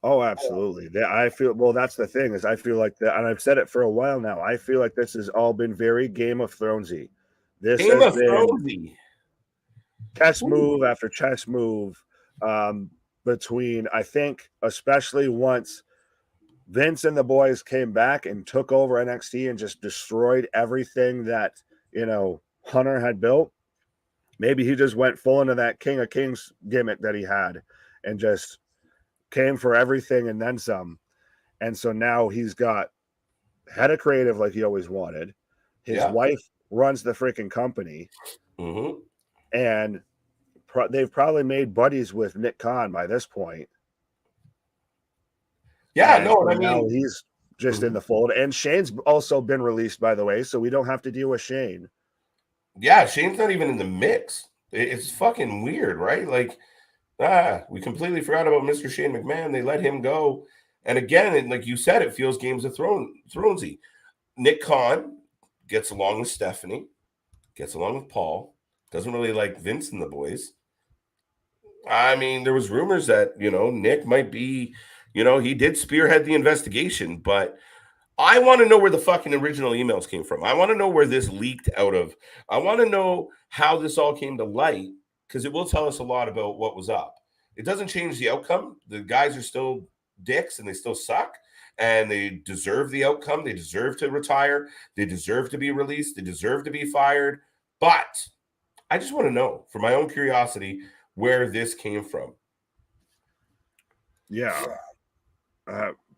Oh, absolutely. I feel, well, that's the thing, is I feel like that, and I've said it for a while now, I feel like this has all been very Game of Thronesy. This Game has of been Thronesy. Chess move after chess move, between, I think, especially once Vince and the boys came back and took over NXT and just destroyed everything that, Hunter had built. Maybe he just went full into that King of Kings gimmick that he had and just came for everything and then some. And so now he's got head of creative like he always wanted. His wife runs the freaking company. And they've probably made buddies with Nick Khan by this point. Yeah, and no, so now he's just in the fold. And Shane's also been released, by the way, so we don't have to deal with Shane. Yeah, Shane's not even in the mix. It's fucking weird, right? Like, we completely forgot about Mr. Shane McMahon. They let him go. And again, like you said, it feels Games of Thronesy. Nick Khan gets along with Stephanie, gets along with Paul, doesn't really like Vince and the boys. I mean, there was rumors that, Nick might be, he did spearhead the investigation, but I want to know where the fucking original emails came from. I want to know where this leaked out of. I want to know how this all came to light because it will tell us a lot about what was up. It doesn't change the outcome. The guys are still dicks and they still suck and they deserve the outcome. They deserve to retire. They deserve to be released. They deserve to be fired. But I just want to know, for my own curiosity, where this came from. Yeah.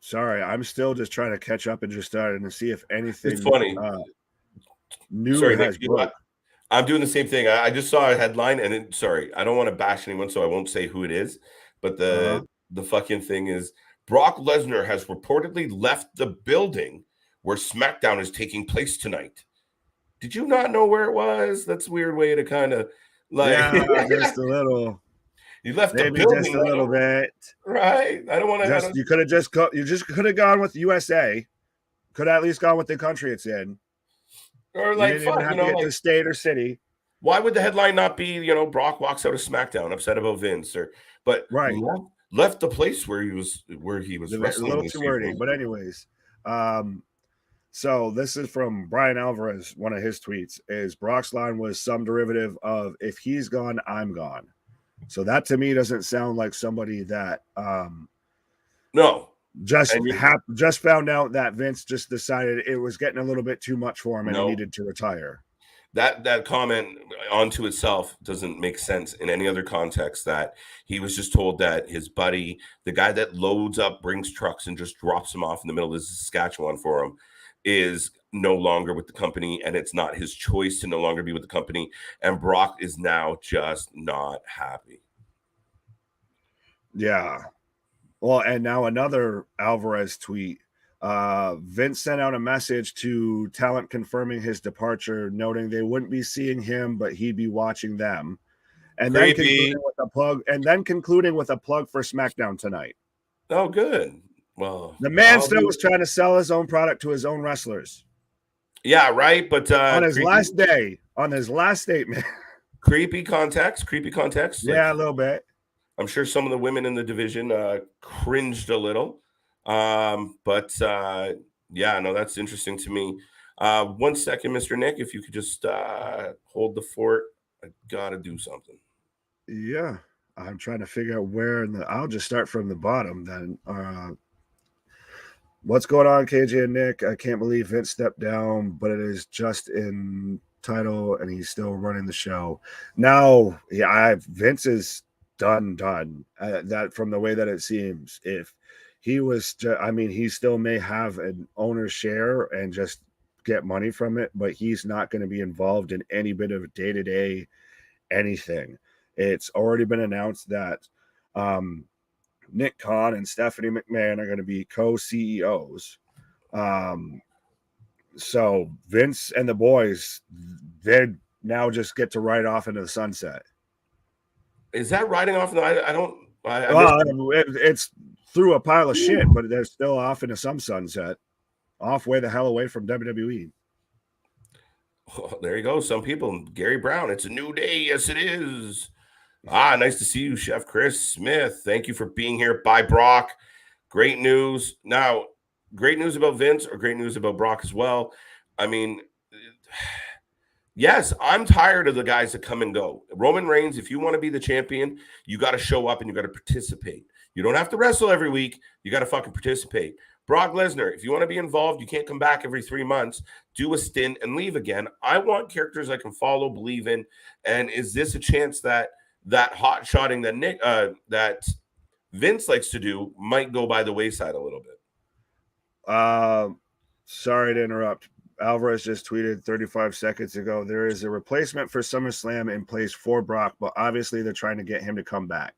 Sorry, I'm still just trying to catch up and just starting to see if anything. It's funny. New Sorry, has Nick, broke. I'm doing the same thing. I just saw a headline, and sorry, I don't want to bash anyone, so I won't say who it is. But the fucking thing is, Brock Lesnar has reportedly left the building where SmackDown is taking place tonight. Did you not know where it was? That's a weird way to kind of just a little. You left maybe the building just a little bit, right? I don't want to. You could have just could have gone with USA. Could have at least gone with the country it's in. Or like, you didn't even have to get to state or city. Why would the headline not be, Brock walks out of SmackDown upset about Vince, right? Left the place where he was wrestling. A little too wordy, but anyways, so this is from Brian Alvarez. One of his tweets is Brock's line was some derivative of "If he's gone, I'm gone." So that to me doesn't sound like somebody that no. Just found out that Vince just decided it was getting a little bit too much for him and he needed to retire. That comment onto itself doesn't make sense in any other context. That he was just told that his buddy, the guy that loads up, brings trucks and just drops them off in the middle of Saskatchewan for him, is no longer with the company, and it's not his choice to no longer be with the company. And Brock is now just not happy. Yeah. Well, and now another Alvarez tweet. Vince sent out a message to talent confirming his departure, noting they wouldn't be seeing him, but he'd be watching them. And then concluding with a plug for SmackDown tonight. Oh, good. Well, the man still was trying to sell his own product to his own wrestlers. Yeah, right. But on his last day, on his last statement. Creepy context. Yeah, a little bit. I'm sure some of the women in the division cringed a little. But yeah, no, that's interesting to me. 1 second, Mr. Nick, if you could just hold the fort. I got to do something. Yeah, I'm trying to figure out where I'll just start from the bottom then. What's going on, KJ and Nick? I can't believe Vince stepped down, but it is just in title and he's still running the show. Now, yeah, Vince is done. That from the way that it seems. If he was, he still may have an owner's share and just get money from it, but he's not going to be involved in any bit of day-to-day anything. It's already been announced that Nick Khan and Stephanie McMahon are going to be co-CEOs. So Vince and the boys, they now just get to ride off into the sunset. Is that riding off? It's through a pile of shit, but they're still off into some sunset. Off way the hell away from WWE. Oh, there you go. Some people, Gary Brown, it's a new day. Yes, it is. Nice to see you, Chef Chris Smith. Thank you for being here. Bye, Brock. Great news. Now, great news about Vince or great news about Brock as well. I mean, yes, I'm tired of the guys that come and go. Roman Reigns, if you want to be the champion, you got to show up and you got to participate. You don't have to wrestle every week. You got to fucking participate. Brock Lesnar, if you want to be involved, you can't come back every 3 months, do a stint and leave again. I want characters I can follow, believe in. And is this a chance that hot shotting that Vince likes to do might go by the wayside a little bit? Sorry to interrupt. Alvarez just tweeted 35 seconds ago, there is a replacement for SummerSlam in place for Brock, but obviously they're trying to get him to come back.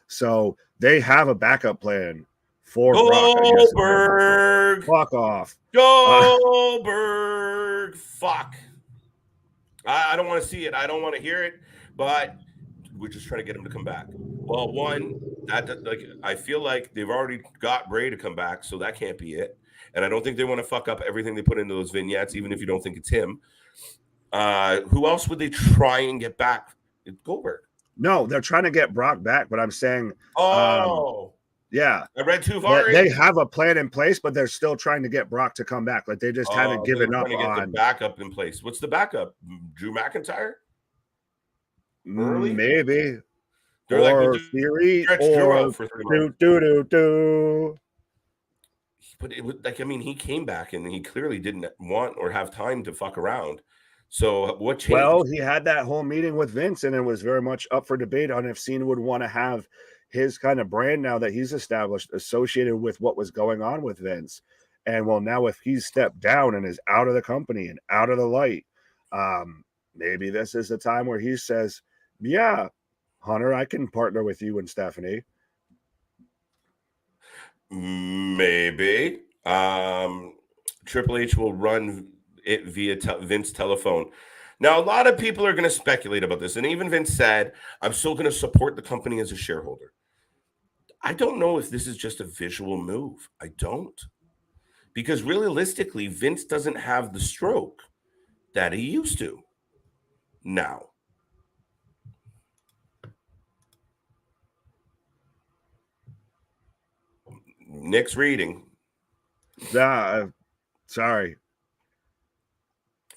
So they have a backup plan for Brock, I guess. Goldberg. Fuck off. Goldberg. Fuck. I don't want to see it. I don't want to hear it. But we're just trying to get him to come back. Well, one, that like I feel like they've already got Bray to come back, so that can't be it. And I don't think they want to fuck up everything they put into those vignettes, even if you don't think it's him. Who else would they try and get back? It's Goldberg. No, they're trying to get Brock back, but I'm saying, yeah, I read too far. They have a plan in place, but they're still trying to get Brock to come back. Like they just haven't given up to get on the backup in place. What's the backup? Drew McIntyre? Early? Maybe. They're or like, Theory Drew out for 3 months. But it was like, I mean, he came back and he clearly didn't want or have time to fuck around. So what changed? Well, he had that whole meeting with Vince, and it was very much up for debate on if Cena would want to have his kind of brand now that he's established associated with what was going on with Vince. And well, now if he's stepped down and is out of the company and out of the light, maybe this is the time where he says, yeah, Hunter, I can partner with you and Stephanie. Maybe. Triple H will run it via Vince telephone. Now, a lot of people are going to speculate about this. And even Vince said, I'm still going to support the company as a shareholder. I don't know if this is just a visual move. I don't. Because realistically, Vince doesn't have the stroke that he used to now. Nick's reading. Sorry.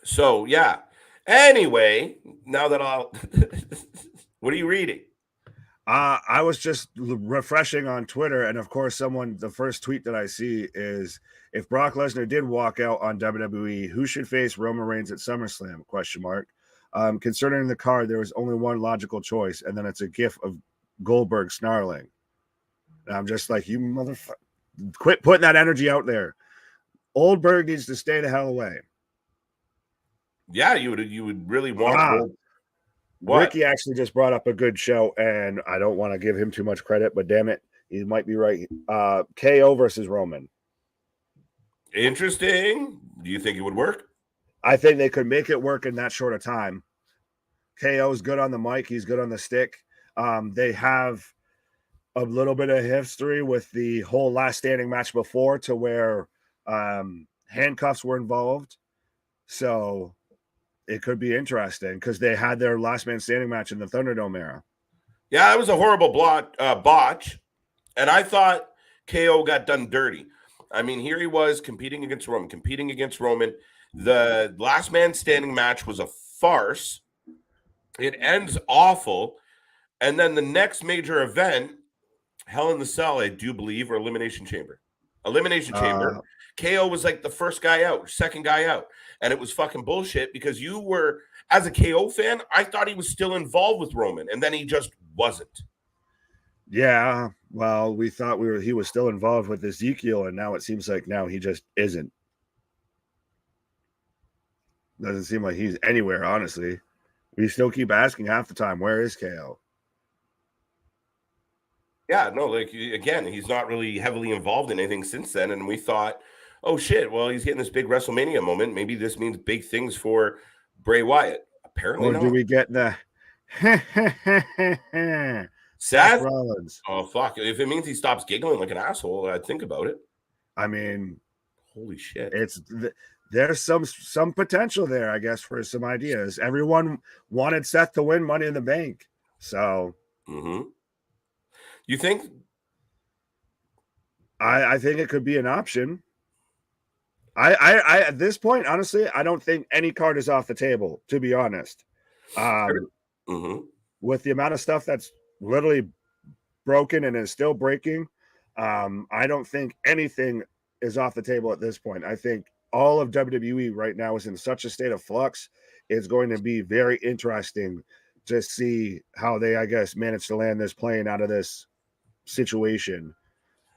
So, yeah. Anyway, now that I'll... What are you reading? I was just refreshing on Twitter, and of course, the first tweet that I see is, if Brock Lesnar did walk out on WWE, who should face Roman Reigns at SummerSlam? ? Concerning the card, there was only one logical choice, and then it's a gif of Goldberg snarling. And I'm just like, you motherfucker, quit putting that energy out there. Oldberg needs to stay the hell away. Yeah, you would really want. Ricky actually just brought up a good show, and I don't want to give him too much credit, but damn it, he might be right. KO versus Roman. Interesting. Do you think it would work? I think they could make it work in that short of time. KO's good on the mic. He's good on the stick. They have a little bit of history with the whole last standing match before, to where handcuffs were involved. So it could be interesting because they had their last man standing match in the Thunderdome era. Yeah, it was a horrible botch. And I thought KO got done dirty. I mean, here he was competing against Roman. The last man standing match was a farce. It ends awful. And then the next major event, Hell in the Cell, I do believe, or Elimination Chamber. KO was like the first guy out, second guy out. And it was fucking bullshit because you were, as a KO fan, I thought he was still involved with Roman, and then he just wasn't. Yeah, well, we thought he was still involved with Ezekiel, and now it seems like now he just isn't. Doesn't seem like he's anywhere, honestly. We still keep asking half the time, where is KO? Yeah, no, like, again, he's not really heavily involved in anything since then, and we thought, oh shit, well, he's getting this big WrestleMania moment. Maybe this means big things for Bray Wyatt. Apparently or not. Do we get the Seth Rollins? Oh, fuck. If it means he stops giggling like an asshole, I'd think about it. I mean, holy shit. There's some potential there, I guess, for some ideas. Everyone wanted Seth to win Money in the Bank. So you think? I think it could be an option. I at this point, honestly, I don't think any card is off the table, to be honest. With the amount of stuff that's literally broken and is still breaking, I don't think anything is off the table at this point. I think all of WWE right now is in such a state of flux. It's going to be very interesting to see how they, I guess, manage to land this plane out of this situation,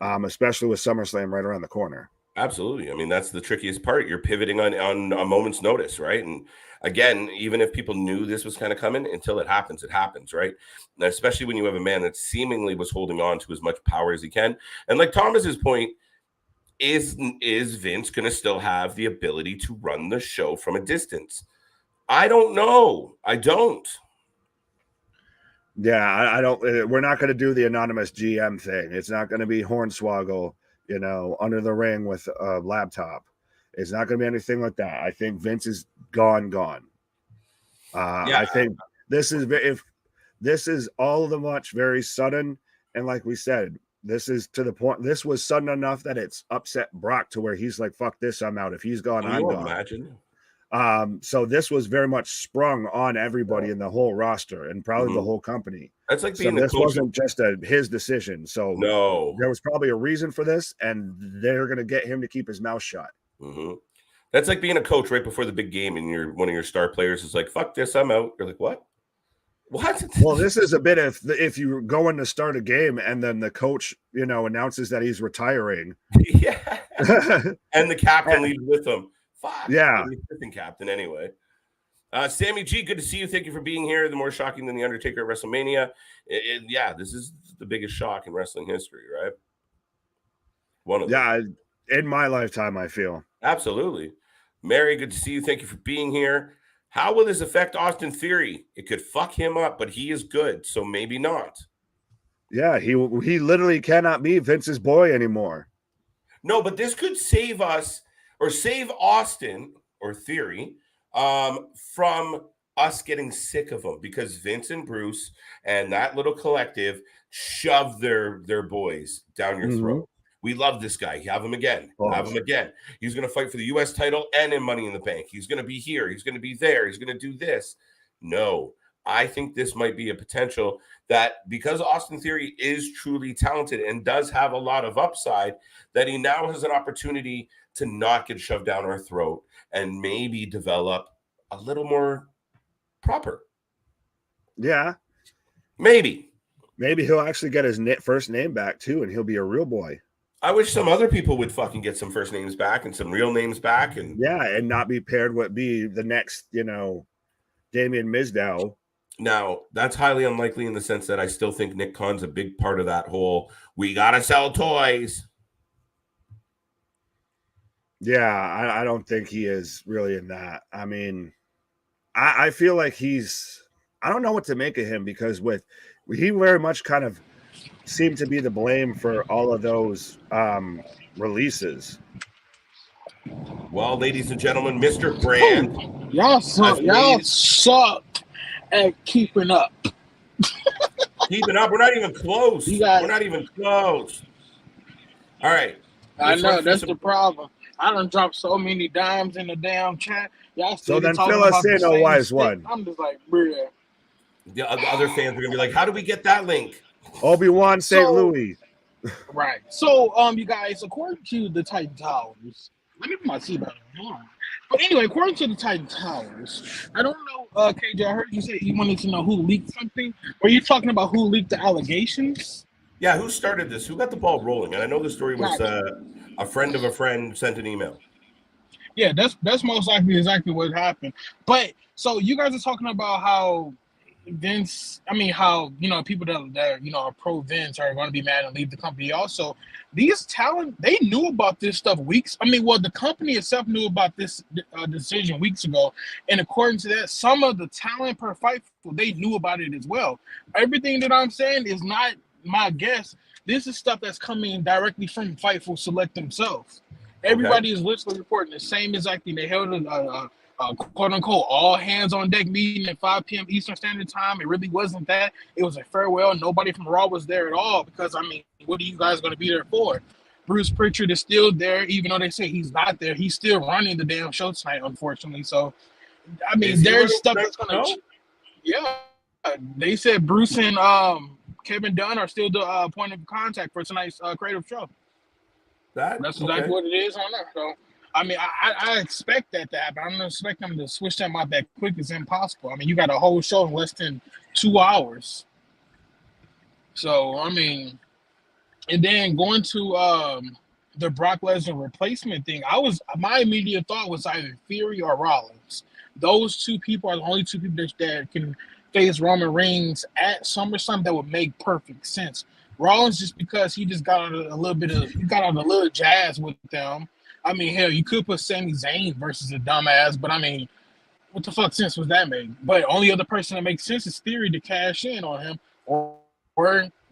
especially with SummerSlam right around the corner. Absolutely. I mean, that's the trickiest part. You're pivoting on a moment's notice, right? And again, even if people knew this was kind of coming, until it happens, right? And especially when you have a man that seemingly was holding on to as much power as he can. And like Thomas's point, is Vince going to still have the ability to run the show from a distance? I don't know. I don't. Yeah, I don't. We're not going to do the anonymous GM thing. It's not going to be Hornswoggle, under the ring with a laptop. It's not going to be anything like that. I think Vince is gone. Yeah. I think this is all the much very sudden, and like we said, this is to the point. This was sudden enough that it's upset Brock to where he's like, "Fuck this, I'm out." If he's gone, Can I'm you gone. imagine? So this was very much sprung on everybody in the whole roster and probably the whole company. That's like being this wasn't just his decision. So no, there was probably a reason for this, and they're going to get him to keep his mouth shut. That's like being a coach right before the big game, and one of your star players is like, "Fuck this, I'm out." You're like, "What? What?" Well, this is a bit if you go in to start a game and then the coach, announces that he's retiring. Yeah, and the captain leaves with him. Fuck. Yeah, assistant captain anyway. Sammy G, good to see you. Thank you for being here. The more shocking than the Undertaker at WrestleMania. Yeah, this is the biggest shock in wrestling history, right? One of them. In my lifetime, I feel. Absolutely. Mary, good to see you. Thank you for being here. How will this affect Austin Theory? It could fuck him up, but he is good, so maybe not. Yeah, he literally cannot be Vince's boy anymore. No, but this could save us or save Austin or Theory from us getting sick of him, because Vince and Bruce and that little collective shove their boys down your throat. We love this guy. Have him again. Have him again. He's going to fight for the U.S. title and in Money in the Bank. He's going to be here. He's going to be there. He's going to do this. No, I think this might be a potential that, because Austin Theory is truly talented and does have a lot of upside, that he now has an opportunity to not get shoved down our throat and maybe develop a little more proper. Yeah. Maybe he'll actually get his first name back too, and he'll be a real boy. I wish some other people would fucking get some first names back and some real names back, and not be paired with the next, Damien Mizdow. Now, that's highly unlikely in the sense that I still think Nick Khan's a big part of that whole "we gotta sell toys." Yeah, I don't think he is really in that. I mean, I feel like I don't know what to make of him, because he very much kind of seemed to be the blame for all of those releases. Well, ladies and gentlemen, Mr. Brand, y'all suck at keeping up. Keeping up? We're not even close. We're not even close. All right. I know that's the problem. I done dropped so many dimes in the damn chat. Y'all still so then fill us in on why is one. I'm just like, bruh. The other fans are gonna be like, "How do we get that link?" Obi-Wan St. Louis. Right. So, you guys, according to the Titan Towers, let me put my seatbelt on. But anyway, according to the Titan Towers, I don't know, KJ, I heard you say you wanted to know who leaked something. Were you talking about who leaked the allegations? Yeah, who started this? Who got the ball rolling? And I know the story was a friend of a friend sent an email. Yeah, that's most likely exactly what happened. But so you guys are talking about how Vince, how people that are pro Vince are going to be mad and leave the company. Also, these talent, they knew about this stuff weeks. The company itself knew about this decision weeks ago, and according to that, some of the talent per Fightful, they knew about it as well. Everything that I'm saying is not my guess. This is stuff that's coming directly from Fightful Select themselves. Everybody is literally reporting the same exact thing. They held a quote unquote all hands on deck meeting at 5 p.m. Eastern Standard Time. It really wasn't that. It was a farewell. Nobody from Raw was there at all, because what are you guys going to be there for? Bruce Pritchard is still there, even though they say he's not there. He's still running the damn show tonight, unfortunately. So, there's stuff that's going to. Yeah, they said Bruce and Kevin Dunn are still the point of contact for tonight's creative show. That's exactly what it is on there. So, I expect that to happen. I don't expect them to switch them out that quick. It's impossible. You got a whole show in less than 2 hours. So, and then going to the Brock Lesnar replacement thing, my immediate thought was either Theory or Rollins. Those two people are the only two people that can face Roman Reigns at SummerSlam that would make perfect sense. Rollins, just because he just got on a little jazz with them. I mean, hell, you could put Sami Zayn versus a dumbass, but I mean, what the fuck sense was that make? But only other person that makes sense is Theory to cash in on him, or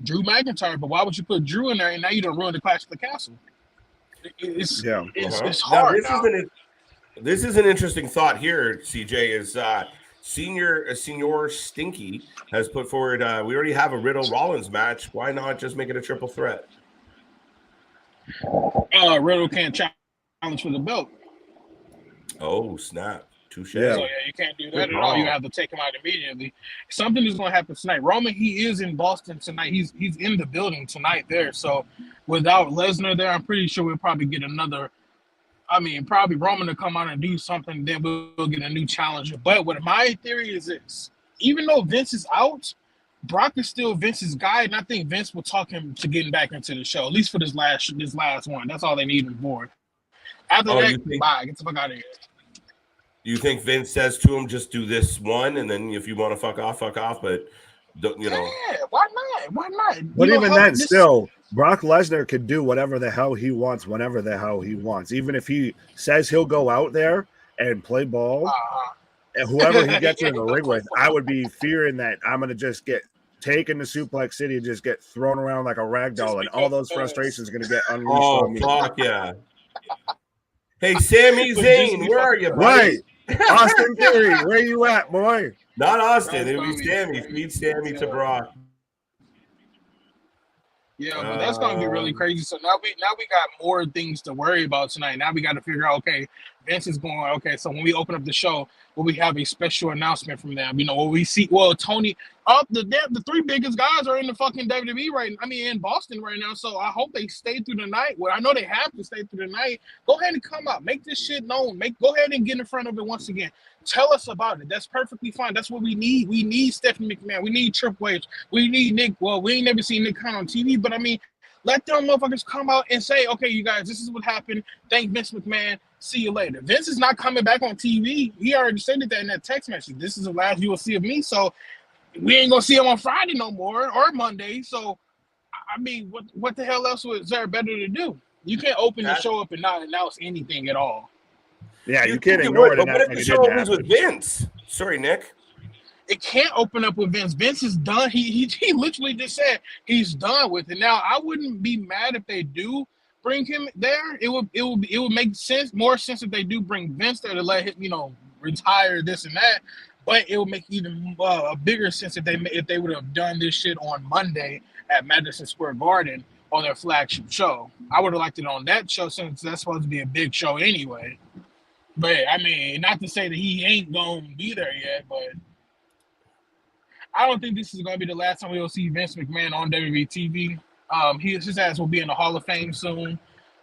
Drew McIntyre. But why would you put Drew in there and now you don't ruin the Clash of the Castle? It's hard now. This is an interesting thought here, CJ, is Senior Stinky has put forward, we already have a Riddle Rollins match. Why not just make it a triple threat? Riddle can't challenge for the belt. Oh, snap. Touche. Yeah. So, yeah, you can't do that at all. You have to take him out immediately. Something is going to happen tonight. Roman, he is in Boston tonight. He's in the building tonight there. So, without Lesnar there, I'm pretty sure we'll probably get another – probably Roman to come out and do something, then we'll get a new challenger. But what my theory is this: even though Vince is out, Brock is still Vince's guy, and I think Vince will talk him to getting back into the show, at least for this last one. That's all they need him for. After that, bye, get the fuck out of here. You think Vince says to him, just do this one, and then if you want to fuck off, but don't, you know. Yeah, why not? But even then, still, Brock Lesnar could do whatever the hell he wants, whenever the hell he wants. Even if he says he'll go out there and play ball, and whoever he gets in the ring with, I would be fearing that I'm going to just get taken to Suplex City and just get thrown around like a rag doll, and all those frustrations are going to get unleashed on me. Oh, fuck yeah. Hey, Sami Zayn, where are you, buddy? Right. Austin Theory, where you at, boy? Not Austin. It would be Sami. Feed Sami to Brock. Yeah, but that's going to be really crazy. So now we got more things to worry about tonight. Now we got to figure out, okay, Vince is going, okay, so when we open up the show, will we have a special announcement from them? You know, will we see, Tony, the three biggest guys are in the fucking WWE in Boston right now, so I hope they stay through the night. Well, I know they have to stay through the night. Go ahead and come out. Make this shit known. Go ahead and get in front of it once again. Tell us about it. That's perfectly fine. That's what we need. We need Stephanie McMahon. We need Triple H. We need Nick. Well, we ain't never seen Nick Khan on TV, but let them motherfuckers come out and say, okay, you guys, this is what happened. Thank Vince McMahon. See you later. Vince is not coming back on TV. He already stated that in that text message. This is the last you will see of me. So we ain't going to see him on Friday no more or Monday. So, what the hell else was there better to do? You can't open the show up and not announce anything at all. Yeah, you can't ignore it. But what if the show opens with Vince? Sorry, Nick. It can't open up with Vince. Vince is done. He literally just said he's done with it. Now, I wouldn't be mad if they do bring him there. It would make more sense if they do bring Vince there to let him, retire this and that. But it would make even a bigger sense if they would have done this shit on Monday at Madison Square Garden on their flagship show. I would have liked it on that show since that's supposed to be a big show anyway. But not to say that he ain't gonna be there yet, but I don't think this is gonna be the last time we'll see Vince McMahon on WWE TV. His ass will be in the Hall of Fame soon.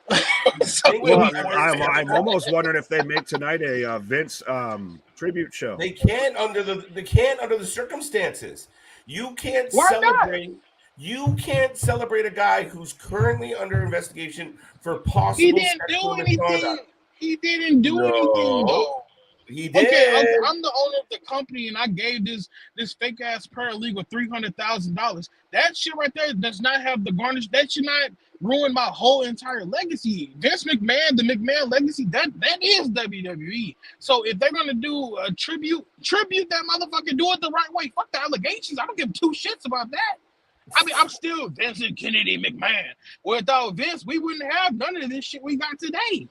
I'm almost wondering if they make tonight a Vince tribute show. They can't under the circumstances. You can't You can't celebrate a guy who's currently under investigation for possible sexual misconduct. He didn't do anything though. He did. Okay, I'm the owner of the company, and I gave this fake ass paralegal $300,000. That shit right there does not have the garnish. That should not ruin my whole entire legacy. Vince McMahon, the McMahon legacy, that is WWE. So if they're gonna do a tribute that motherfucker, do it the right way. Fuck the allegations. I don't give two shits about that. I'm still Vincent Kennedy McMahon. Without Vince, we wouldn't have none of this shit we got today.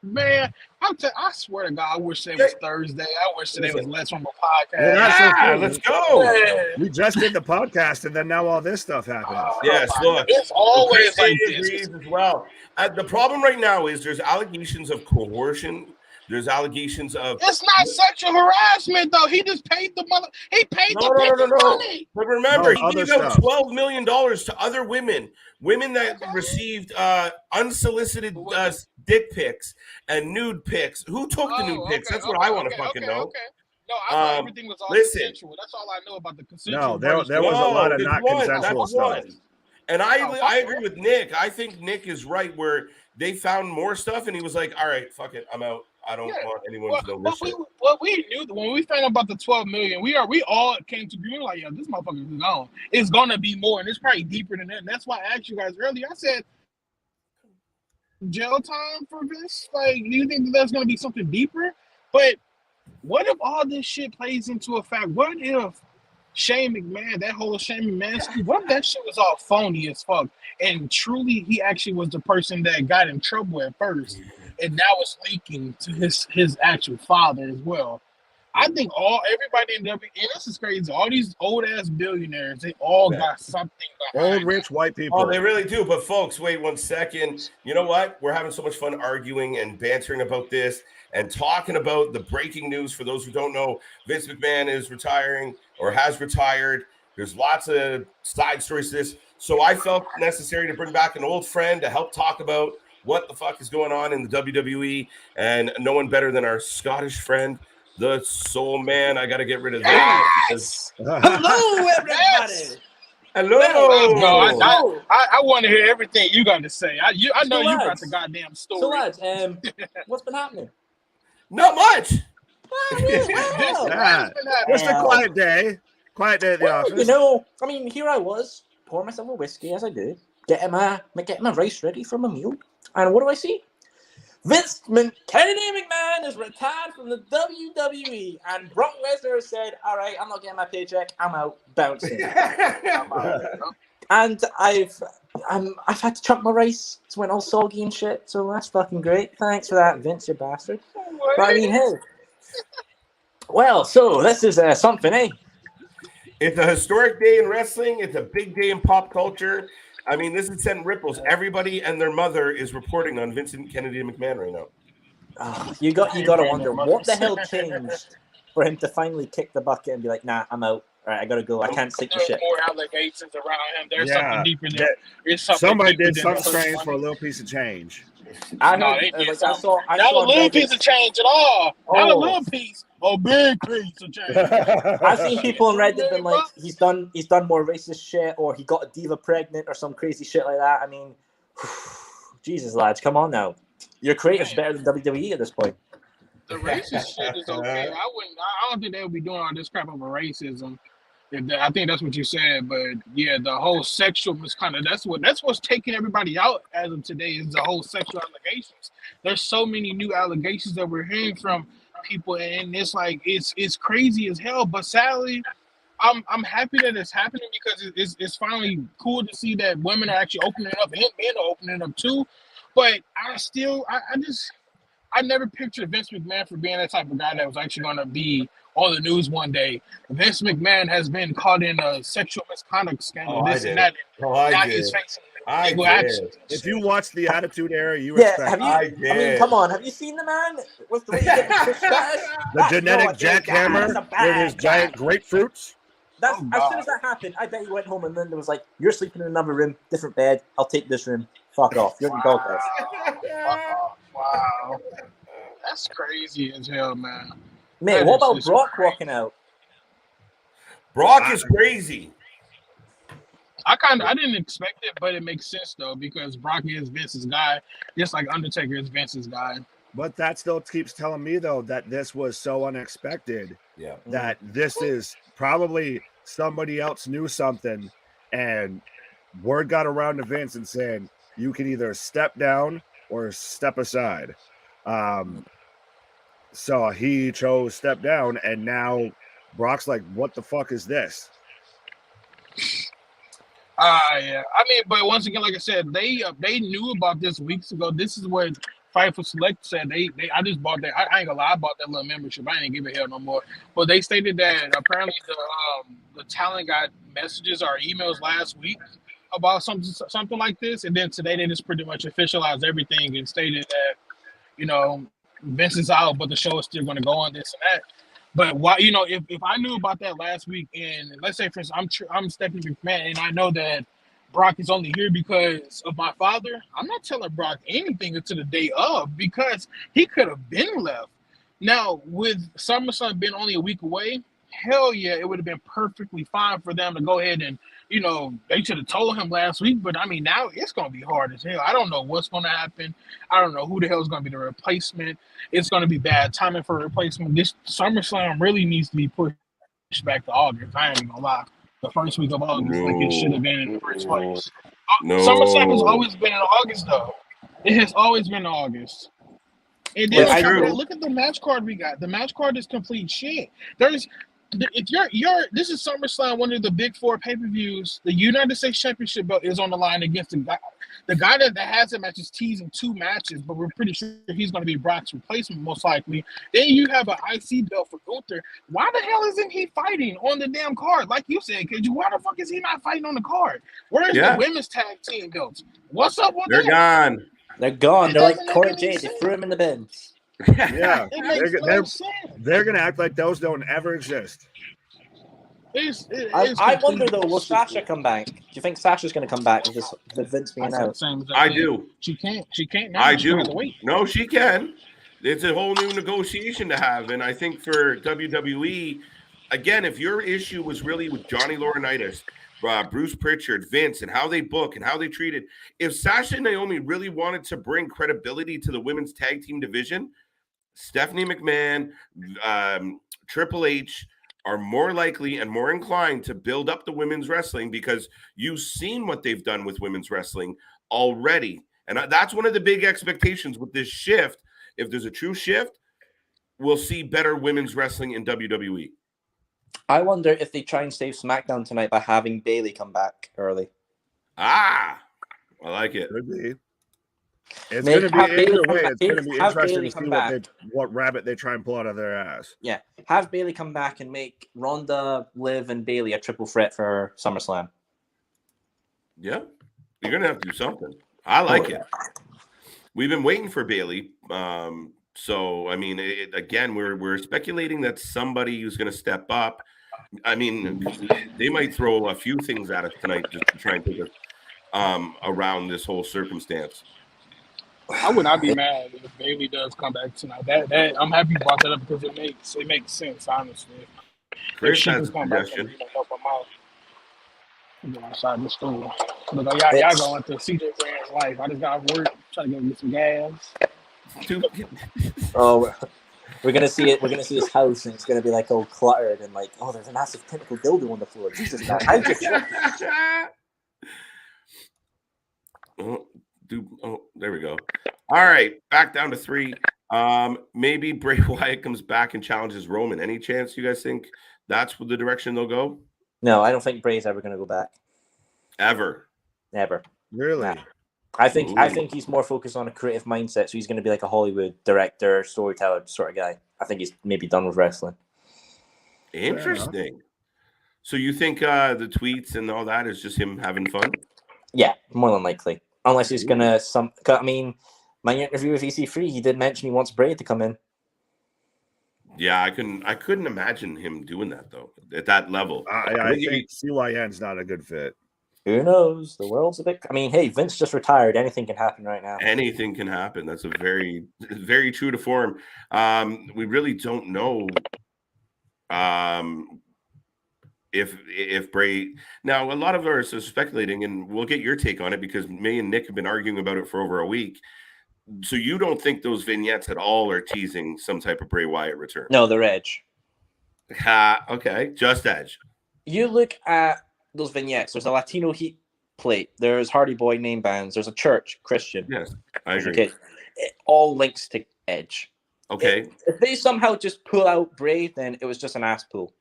Man, I swear to God, I wish today was Thursday. I wish today was Let's Rumble podcast. Well, let's go. Man. We just did the podcast, and then now all this stuff happens. Yes, look. It's always like this. As well. The problem right now is there's allegations of coercion. There's allegations of. It's not sexual harassment though. He just paid the mother. He paid the money. But remember, he gave out $12 million to other women that received unsolicited dick pics and nude pics. Who took the nude pics? That's what I want to fucking know. No, I thought everything was all consensual. That's all I know about the consensual. No, there was a lot of not consensual stuff. And I agree with Nick. I think Nick is right where they found more stuff and he was like, all right, fuck it, I'm out. I don't want anyone to know this shit. We knew when we found out about the 12 million, we all came to agreement like, yo, this motherfucker is gone. It's gonna be more, and it's probably deeper than that. And that's why I asked you guys earlier. I said, jail time for this? Like, do you think that there's gonna be something deeper? But what if all this shit plays into a fact? What if Shane McMahon, that whole Shane McMahon stuff, what if that shit was all phony as fuck? And truly, he actually was the person that got in trouble at first, and now it's leaking to his actual father as well. I think everybody in WWE, and this is crazy, all these old ass billionaires, they all got something behind Old rich white people. Oh, they really do. But folks, wait 1 second. You know what? We're having so much fun arguing and bantering about this and talking about the breaking news. For those who don't know, Vince McMahon is retiring or has retired. There's lots of side stories to this. So I felt necessary to bring back an old friend to help talk about what the fuck is going on in the WWE. And no one better than our Scottish friend, the Soul Man. I got to get rid of that. Yes. Hello, everybody. Hello. Well, let's go. I want to hear everything you got to say. I know you got the goddamn story. So, lads, what's been happening? Not much. Just a quiet day. Quiet day at the office. You know, I mean, here I was, pouring myself a whiskey as I do, getting my rice ready for my meal. And what do I see? Vince Kennedy McMahon is retired from the WWE, and Brock Lesnar said, "All right, I'm not getting my paycheck. I'm out bouncing." And I've had to chunk my rice. It went all soggy and shit. So that's fucking great. Thanks for that, Vince, you bastard. But I mean, hey. Well, so this is something, eh? It's a historic day in wrestling. It's a big day in pop culture. I mean, this is sending ripples. Everybody and their mother is reporting on Vincent Kennedy McMahon right now. Oh, you got to wonder what the hell changed for him to finally kick the bucket and be like, "Nah, I'm out. All right, I gotta go. I can't stick the shit." More allegations around him. There's something deeper there. Somebody did something strange for a little piece of change. I saw not a little piece of change at all. Not a little piece. A big piece of change. I've seen people on Reddit been like, he's done more racist shit, or he got a diva pregnant, or some crazy shit like that. I mean, Jesus, lads, come on now. Your creative's better than WWE at this point. The racist shit is okay. I don't think they would be doing all this crap over racism. I think that's what you said, but yeah, the whole sexual misconduct. That's what's taking everybody out as of today is the whole sexual allegations. There's so many new allegations that we're hearing from people, and it's like it's crazy as hell. But sadly, I'm happy that it's happening because it's finally cool to see that women are actually opening up and men are opening up too. But I never pictured Vince McMahon for being that type of guy that was actually going to be on the news one day. Vince McMahon has been caught in a sexual misconduct scandal, and that. Now he's facing legal action. If you watch the Attitude Era, you expect. I mean, come on. Have you seen the man with the genetic jackhammer with his giant grapefruits? As soon as that happened, I bet he went home and Linda was like, "You're sleeping in another room, different bed. I'll take this room. Fuck off. You're in the doghouse." Wow. That's crazy as hell, man. Mate, what about Brock walking out? Brock is crazy. I didn't expect it, but it makes sense though, because Brock is Vince's guy, just like Undertaker is Vince's guy. But that still keeps telling me though that this was so unexpected. Yeah. That this is probably somebody else knew something, and word got around to Vince and saying you can either step down or step aside. So he chose step down, and now Brock's like, what the fuck is this? Yeah. I mean, but once again, like I said, they knew about this weeks ago. This is what Fightful Select said. I just bought that. I ain't gonna lie, I bought that little membership. I ain't give a hell no more. But they stated that apparently the talent got messages or emails last week about something like this, and then today they just pretty much officialized everything and stated that, Vince is out, but the show is still going to go on, this and that. But why, if I knew about that last week, and let's say for instance I'm Stephanie McMahon, and I know that Brock is only here because of my father, I'm not telling Brock anything until the day of, because he could have been left. Now with SummerSlam being only a week away, hell yeah, it would have been perfectly fine for them to go ahead and you know, they should have told him last week, but I mean, now it's going to be hard as hell. I don't know what's going to happen. I don't know who the hell is going to be the replacement. It's going to be bad timing for a replacement. This SummerSlam really needs to be pushed back to August. I ain't even going to lie. The first week of August, like it should have been in the first place. No. SummerSlam has always been in August, though. It has always been in August. And then That's true. look at the match card we got. The match card is complete shit. If this is SummerSlam, one of the big four pay-per-views, the United States Championship belt is on the line against the guy that has the match is teasing 2 matches, but we're pretty sure he's going to be Brock's replacement most likely. Then you have an IC belt for Gunther. Why the hell isn't he fighting on the damn card? Like you said, KG, why the fuck is he not fighting on the card? Where's the women's tag team belts? What's up with They're that? gone. They're gone. They're like Corey J. They sense. threw him in the bins. Yeah, It makes no sense. they're gonna act like those don't ever exist. I wonder though, will Sasha come back? Do you think Sasha's going to come back with Vince being out? I do. She can't. She can't now. I She's do. gonna have to wait. No, she can. It's a whole new negotiation to have. And I think for WWE, again, if your issue was really with Johnny Laurinaitis, Bruce Pritchard, Vince, and how they book and how they treated, if Sasha and Naomi really wanted to bring credibility to the women's tag team division, Stephanie McMahon, Triple H are more likely and more inclined to build up the women's wrestling because you've seen what they've done with women's wrestling already. And that's one of the big expectations with this shift. If there's a true shift, we'll see better women's wrestling in WWE. I wonder if they try and save SmackDown tonight by having Bayley come back early. I like it. Could be. It's going to be either way. It's going to be interesting to see what rabbit they try and pull out of their ass. Yeah, have Bayley come back and make Ronda, Liv, and Bayley a triple threat for SummerSlam. Yeah, you're going to have to do something. I like it. We've been waiting for Bayley. So, I mean, again, we're speculating that somebody who's going to step up. I mean, they might throw a few things at us tonight just to try and take us around this whole circumstance. I would not be mad if Bayley does come back tonight. That I'm happy you brought that up because it makes sense, honestly. Chris has a suggestion. Help him out. Go outside the store. Look, y'all going to CJ Brand's life. I just got work, trying to get some gas. Oh, we're gonna see it. We're gonna see his house, and it's gonna be like all cluttered and like, oh, there's a massive tentacle dildo on the floor. Jesus, man, how did there we go. All right, back down to 3. Maybe Bray Wyatt comes back and challenges Roman. Any chance you guys think that's the direction they'll go? No, I don't think Bray's ever gonna go back. Ever? Never. Really? Nah. I think he's more focused on a creative mindset, so he's going to be like a Hollywood director, storyteller sort of guy. I think he's maybe done with wrestling. Interesting. So you think the tweets and all that is just him having fun? Yeah, more than likely. Unless he's going to I mean, my interview with EC3, he did mention he wants Bray to come in. Yeah, I couldn't imagine him doing that though at that level. I think CYN's not a good fit. Who knows? The world's a bit. I mean, hey, Vince just retired. Anything can happen right now. Anything can happen. That's a very, very true to form. We really don't know if Bray. Now, a lot of us are speculating, and we'll get your take on it because me and Nick have been arguing about it for over a week. So you don't think those vignettes at all are teasing some type of Bray Wyatt return? No, they're Edge. Okay, just Edge. You look at those vignettes. There's a Latino heat plate. There's Hardy Boy name bands. There's a church, Christian. Yes, I agree. Okay. It all links to Edge. Okay. If they somehow just pull out Bray, then it was just an ass pull.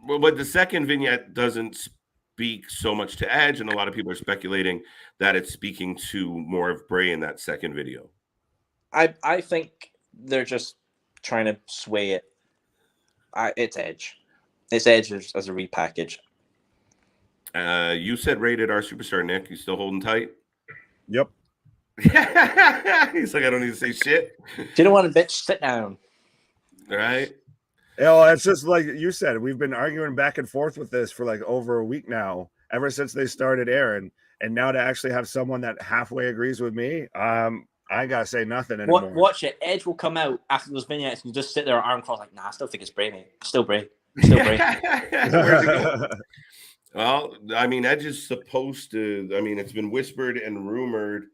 Well, but the second vignette doesn't speak so much to Edge, and a lot of people are speculating that it's speaking to more of Bray in that second video. I think they're just trying to sway it. It's Edge. It's Edge as a repackage. You said rated R superstar, Nick. You still holding tight? Yep. He's like, I don't need to say shit. If you don't want to bitch, sit down. All right. You know, it's just like you said, we've been arguing back and forth with this for like over a week now, ever since they started airing. And now to actually have someone that halfway agrees with me, I ain't gotta say nothing anymore. Watch it. Edge will come out after those vignettes and you just sit there arm crossed like, nah, I still think it's Bray, mate. Still Bray. Still Bray. Where's it going? Well, I mean, Edge is supposed to. I mean, it's been whispered and rumored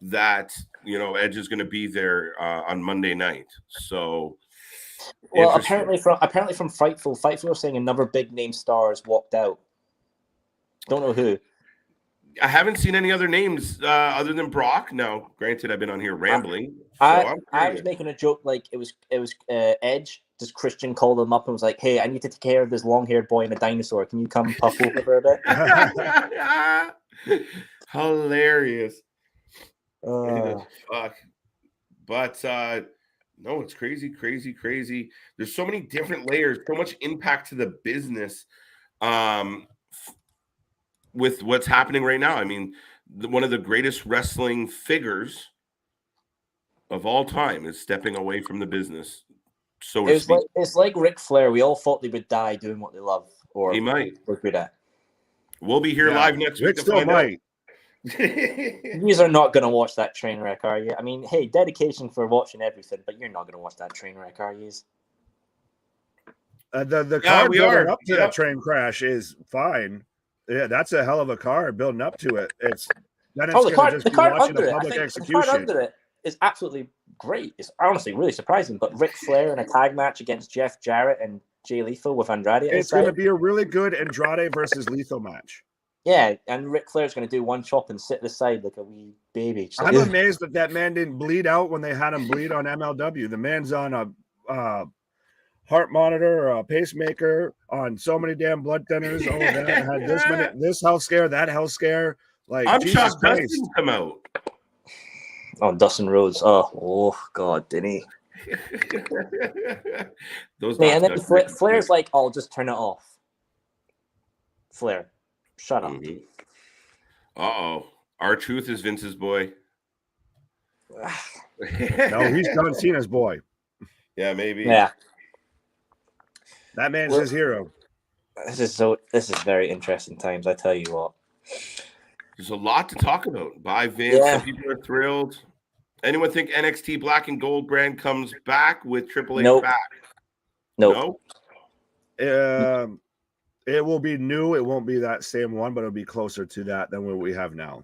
that Edge is going to be there on Monday night. So Well, interesting. apparently from Fightful are saying another big name star has walked out. Don't know who. I haven't seen any other names other than Brock. Now, granted, I've been on here rambling. I was making a joke like it was Edge. Just Christian called him up and was like, "Hey, I need to take care of this long-haired boy and a dinosaur. Can you come puff over for a bit?" Hilarious. bit? Fuck. But no, it's crazy. There's so many different layers, so much impact to the business with what's happening right now. I mean, one of the greatest wrestling figures of all time is stepping away from the business. So it's like Ric Flair. We all thought they would die doing what they love, or he might. We're good at. We'll be here live next week. Rick still might. You are not going to watch that train wreck, are you? I mean, hey, dedication for watching everything, but you're not going to watch that train wreck, are you? The car building up to that train crash is fine. Yeah, that's a hell of a car building up to it. The car under it. I think the car under it is absolutely great. It's honestly really surprising. But Ric Flair in a tag match against Jeff Jarrett and Jay Lethal with Andrade. It's going to be a really good Andrade versus Lethal match. Yeah, and Ric Flair's going to do one chop and sit aside like a wee baby. I'm amazed that man didn't bleed out when they had him bleed on MLW. The man's on a heart monitor, a pacemaker, on so many damn blood thinners. Oh, that had this health scare, that health scare. Like, I'm Jesus shocked Christ. Dustin come out. Oh, Dustin Rhodes. Oh God, didn't he? And then Flair's like, "I'll just turn it off." Flair, shut up. R-Truth is Vince's boy. No, he's John Cena's boy. Yeah, maybe. Yeah. That man's his hero. This is very interesting times, I tell you what. There's a lot to talk about. Bye, Vince. Yeah. Some people are thrilled. Anyone think NXT Black and Gold brand comes back with Triple H back? Nope. No. It will be new. It won't be that same one, but it'll be closer to that than what we have now.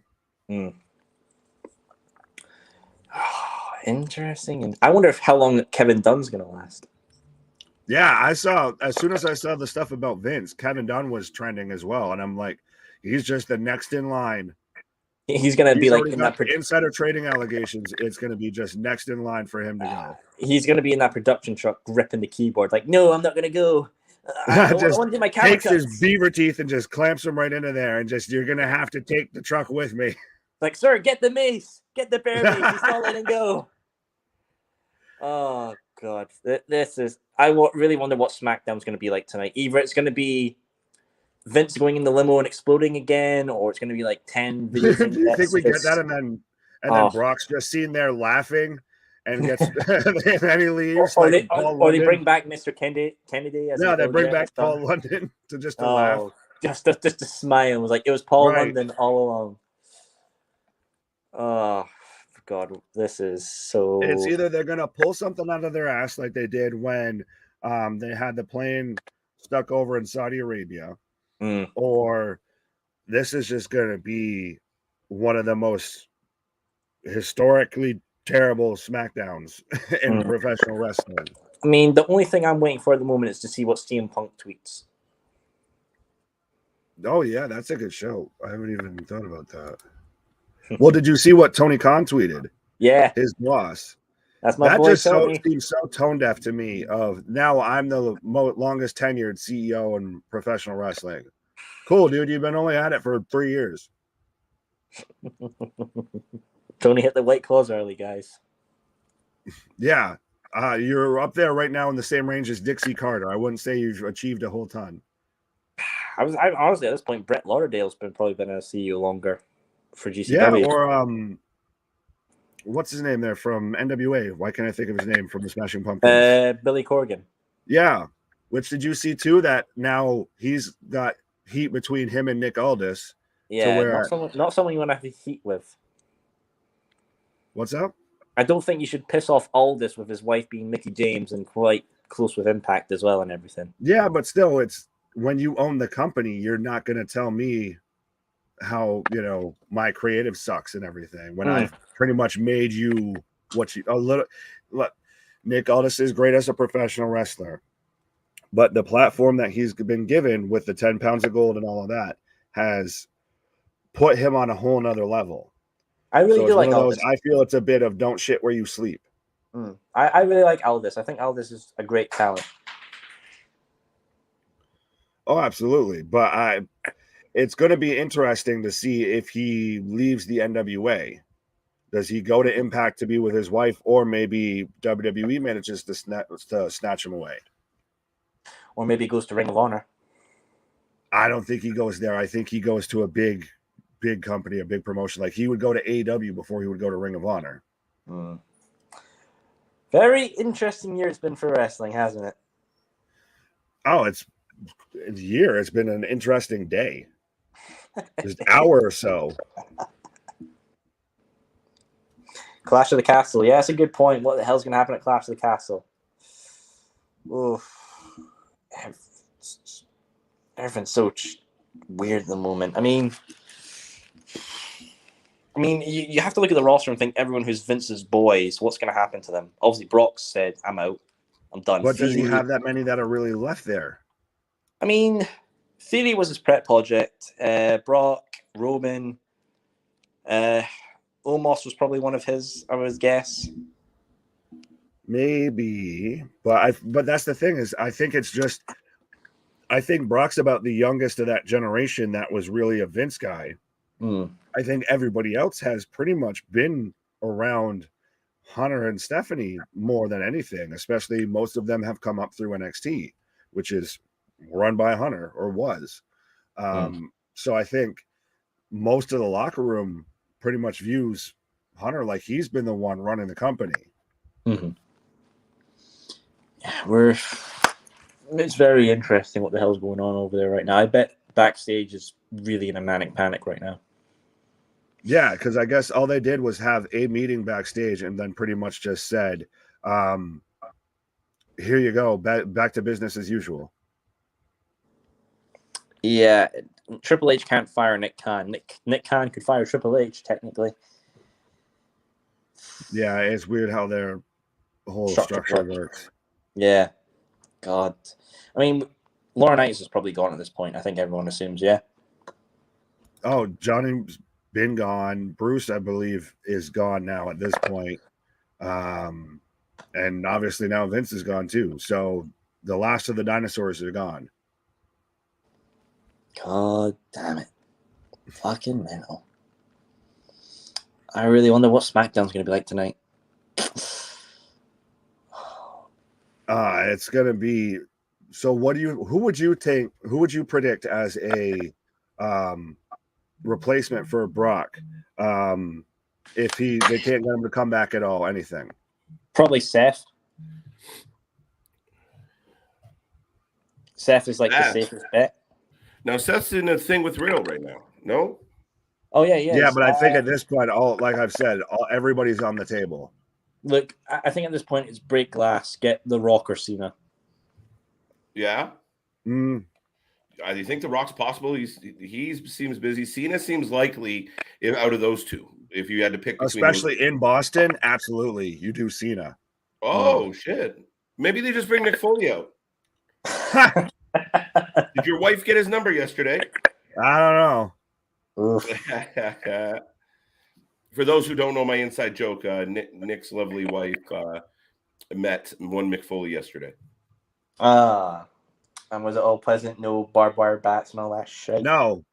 Interesting. And I wonder how long Kevin Dunn's going to last. Yeah, as soon as I saw the stuff about Vince, Kevin Dunn was trending as well. And I'm like, he's just the next in line. He's going to be like in that insider trading allegations. It's going to be just next in line for him to go. He's going to be in that production truck gripping the keyboard. Like, no, I'm not going to go. I want to do my camera takes his beaver teeth and just clamps them right into there. And just, you're going to have to take the truck with me. Like, sir, get the mace. Get the bear mace. He's not letting go. Oh, God. This is... I really wonder what SmackDown's going to be like tonight. Either it's going to be Vince going in the limo and exploding again, or it's going to be like 10 videos. Do you think we get that then Brock's just seen there laughing and gets and then he leaves? Or they bring back Mr. Kennedy. No, they bring back Paul London to just to laugh. Just to smile. It was like, it was Paul London all along. Oh, God, this is so... It's either they're going to pull something out of their ass like they did when they had the plane stuck over in Saudi Arabia, or this is just going to be one of the most historically terrible SmackDowns in professional wrestling. I mean, the only thing I'm waiting for at the moment is to see what CM Punk tweets. Oh, yeah, that's a good show. I haven't even thought about that. Well, did you see what Tony Khan tweeted? Yeah. His boss. That's my boy, Tony. Seems so tone deaf to me of now I'm the longest tenured CEO in professional wrestling. Cool, dude. You've been only at it for 3 years. Tony hit the white claws early, guys. Yeah. You're up there right now in the same range as Dixie Carter. I wouldn't say you've achieved a whole ton. I honestly, at this point, Brett Lauderdale's probably been a CEO longer for GCW. Yeah, or what's his name there from NWA? Why can't I think of his name from the Smashing Pumpkins? Billy Corgan. Yeah. Which did you see too? That now he's got heat between him and Nick Aldis. Yeah, not someone you want to have heat with. What's up? I don't think you should piss off Aldis with his wife being Mickey James and quite close with Impact as well and everything. Yeah, but still, it's when you own the company, you're not going to tell me how, my creative sucks and everything when I've pretty much made you what you a little. Look, Nick Aldis is great as a professional wrestler, but the platform that he's been given with the 10 pounds of gold and all of that has put him on a whole nother level. I really do like Aldis. I feel it's a bit of don't shit where you sleep. I really like Aldis. I think Aldis is a great talent. Oh, absolutely. But it's going to be interesting to see if he leaves the NWA. Does he go to Impact to be with his wife, or maybe WWE manages to snatch him away? Or maybe he goes to Ring of Honor. I don't think he goes there. I think he goes to a big company, a big promotion. Like he would go to AEW before he would go to Ring of Honor. Very interesting year it's been for wrestling, hasn't it? Oh, it's a year. It's been an interesting day. Just an hour or so. Clash of the Castle. Yeah, that's a good point. What the hell's going to happen at Clash of the Castle? Oof. Everything's so weird at the moment. I mean, you have to look at the roster and think everyone who's Vince's boys, what's going to happen to them? Obviously, Brock said, I'm out. I'm done. But does he have that many that are really left there? I mean, Theory was his pet project. Brock, Roman, Omos was probably one of his, I would guess. Maybe. But that's the thing is I think Brock's about the youngest of that generation that was really a Vince guy. I think everybody else has pretty much been around Hunter and Stephanie more than anything, especially most of them have come up through NXT, which is run by Hunter or was. So I think most of the locker room pretty much views Hunter like he's been the one running the company. It's very interesting what the hell's going on over there right now. I bet backstage is really in a manic panic right now. Yeah, because I guess all they did was have a meeting backstage and then pretty much just said, here you go, back to business as usual. Yeah, Triple H can't fire Nick Khan. Nick Khan could fire Triple H, technically. Yeah, it's weird how their whole structure works. Yeah. God. I mean, Laurinaitis is probably gone at this point. I think everyone assumes, yeah. Oh, Johnny's been gone. Bruce, I believe, is gone now at this point. And obviously now Vince is gone too. So the last of the dinosaurs are gone. God damn it. Fucking hell. I really wonder what SmackDown's going to be like tonight. It's going to be... So who would you predict as a replacement for Brock if they can't get him to come back at all, anything? Probably Seth. Seth is like the safest bet. Now Seth's in a thing with Riddle right now. No? Oh yeah, yeah. Yeah, but I think at this point, everybody's on the table. Look, I think at this point it's break glass, get The Rock or Cena. Yeah. Do you think The Rock's possible? He seems busy. Cena seems likely out of those two. If you had to pick, especially in Boston, absolutely, you do Cena. Oh shit! Maybe they just bring Mick Foley out. Did your wife get his number yesterday? I don't know. For those who don't know my inside joke, Nick's lovely wife met one Mick Foley yesterday. And was it all pleasant? No barbed wire bats and all that shit? No.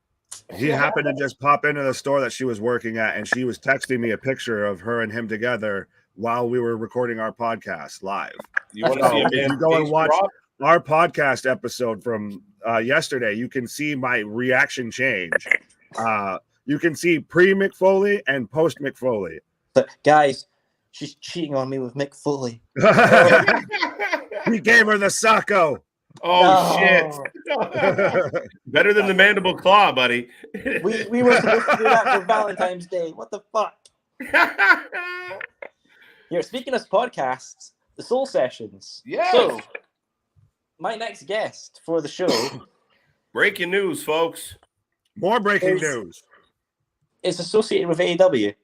He happened to just pop into the store that she was working at, and she was texting me a picture of her and him together while we were recording our podcast live. You want to see a man? If you go and watch our podcast episode from yesterday, you can see my reaction change. You can see pre-Mick Foley and post-Mick Foley. But guys, she's cheating on me with Mick Foley. He gave her the Sacco. Oh, shit. Better than the mandible claw, buddy. We were supposed to do that for Valentine's Day. What the fuck? Here, speaking of podcasts, the Soul Sessions. Yeah. So, my next guest for the show Breaking news, folks. More breaking Is- news. It's associated with AEW.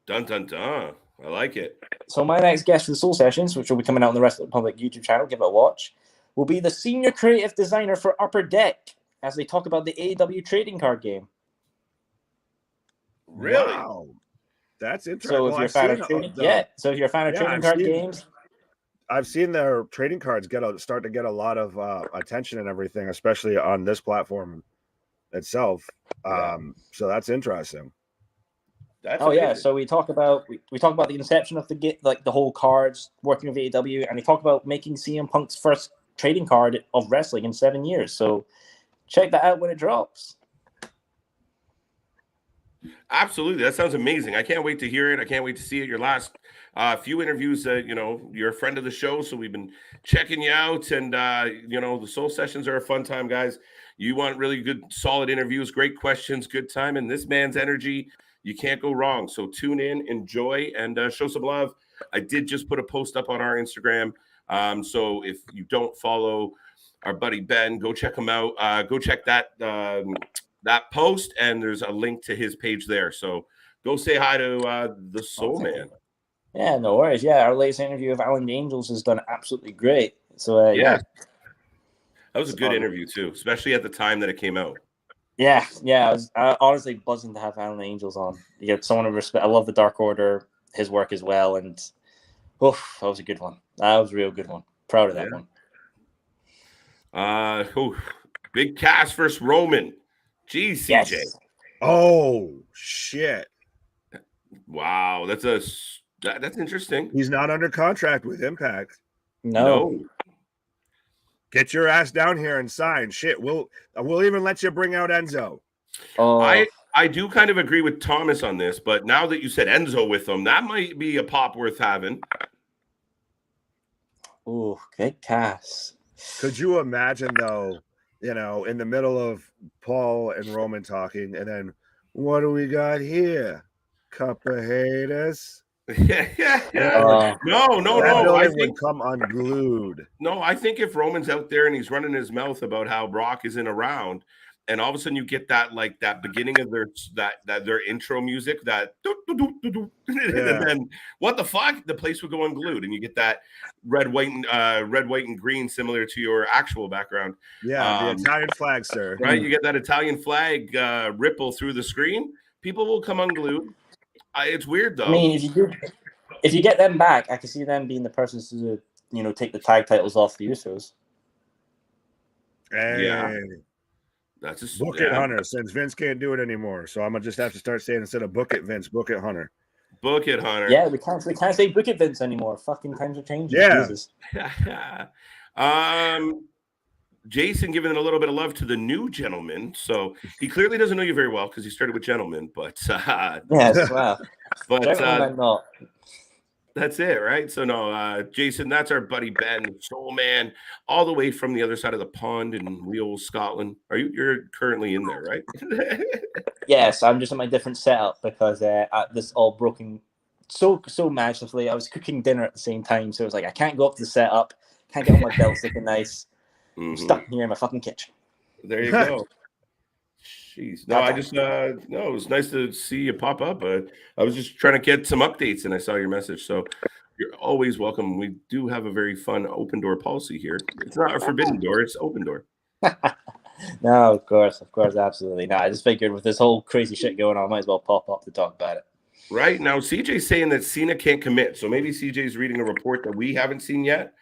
Dun dun dun. I like it. So my next guest for the Soul Sessions, which will be coming out on the Rest of the Public YouTube channel, give it a watch, will be the senior creative designer for Upper Deck as they talk about the AEW trading card game. Really? Wow. That's interesting. So if you're a fan of trading, So if you're a fan of trading I've card seen- games, I've seen their trading cards start to get a lot of attention and everything, especially on this platform itself. So that's interesting. That's yeah. amazing. So we talk about the inception of the whole cards working with AEW, and we talk about making CM Punk's first trading card of wrestling in 7 years. So check that out when it drops. Absolutely. That sounds amazing. I can't wait to hear it. I can't wait to see it. Your last few interviews, you're a friend of the show, so we've been checking you out. And, the Soul Sessions are a fun time, guys. You want really good, solid interviews, great questions, good time. And this man's energy, you can't go wrong. So tune in, enjoy, and show some love. I did just put a post up on our Instagram. So if you don't follow our buddy Ben, go check him out. Go check that post, and there's a link to his page there. So go say hi to the Soul Man. Yeah, no worries. Yeah, our latest interview of Alan Angels has done absolutely great. So yeah. That was a good interview too, especially at the time that it came out. Yeah. I was honestly buzzing to have Alan Angels on. You get someone of respect. I love the Dark Order, his work as well, and that was a good one. That was a real good one. Proud of that one. Big Cass versus Roman. Jeez, CJ. Yes. Oh shit! Wow, that's interesting. He's not under contract with Impact. No. Get your ass down here and sign. Shit, we'll even let you bring out Enzo. I do kind of agree with Thomas on this, but now that you said Enzo with them, that might be a pop worth having. Oh, good Cass. Could you imagine though? In the middle of Paul and Roman talking, and then what do we got here? Cup of haters. Yeah. No. I think would come unglued. No, I think if Roman's out there and he's running his mouth about how Brock isn't around, and all of a sudden you get that beginning of their intro music, that and then what the fuck, the place would go unglued, and you get that red, white, and green, similar to your actual background. Yeah, the Italian flag, sir. Right, you get that Italian flag ripple through the screen. People will come unglued. It's weird though. I mean, if you get them back, I can see them being the persons to take the tag titles off the Usos. Hey. Yeah. That's a book it, Hunter, since Vince can't do it anymore. So I'm gonna just have to start saying, instead of book it, Vince, book it, Hunter. Book it, Hunter. Yeah, we can't say book it, Vince, anymore. Fucking times are changing. Yeah. Jesus. Jason giving a little bit of love to the new gentleman. So he clearly doesn't know you very well because he started with gentlemen, but yes, wow. But that's it, right? So no, Jason, that's our buddy Ben, Soul Man, all the way from the other side of the pond in Wales, Scotland. You're currently in there, right? Yes, I'm just in my different setup because this all broken so massively. I was cooking dinner at the same time, so it was like I can't go up to the setup, can't get all my belts looking nice. I'm stuck here in my fucking kitchen. There you go. Jeez. No, I just it was nice to see you pop up. I was just trying to get some updates and I saw your message. So you're always welcome. We do have a very fun open door policy here. It's not a forbidden door, it's open door. No, of course, absolutely. No, I just figured with this whole crazy shit going on, I might as well pop up to talk about it. Right. Now CJ's saying that Cena can't commit. So maybe CJ's reading a report that we haven't seen yet.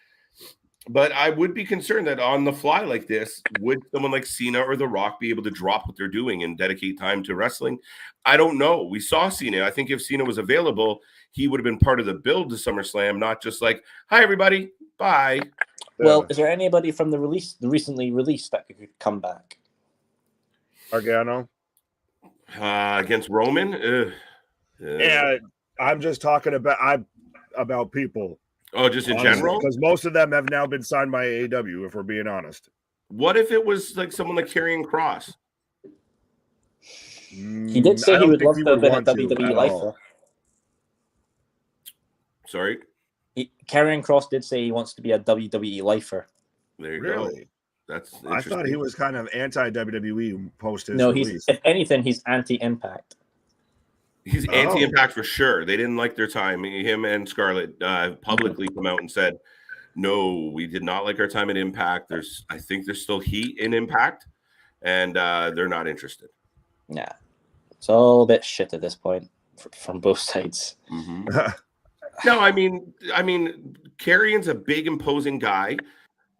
But I would be concerned that on the fly like this, would someone like Cena or The Rock be able to drop what they're doing and dedicate time to wrestling? I don't know. We saw Cena. I think if Cena was available, he would have been part of the build to SummerSlam, not just like, hi, everybody, bye. Well, is there anybody from the recently released that could come back? Gargano? Against Roman? Yeah, I'm just talking about people. Oh, just in general? Because most of them have now been signed by AEW, if we're being honest. What if it was like someone like Karrion Kross? He did say he would love to have been a WWE lifer. Sorry? Karrion Kross did say he wants to be a WWE lifer. There you Really? That's I interesting. thought he was kind of anti WWE post his No, release. if anything, he's anti-Impact. He's anti-Impact for sure. They didn't like their time. Him and Scarlett publicly come out and said, "No, we did not like our time at Impact. I think there's still heat in Impact, and they're not interested." Yeah, it's all a bit shit at this point from both sides. Mm-hmm. No, I mean, Carrion's a big, imposing guy.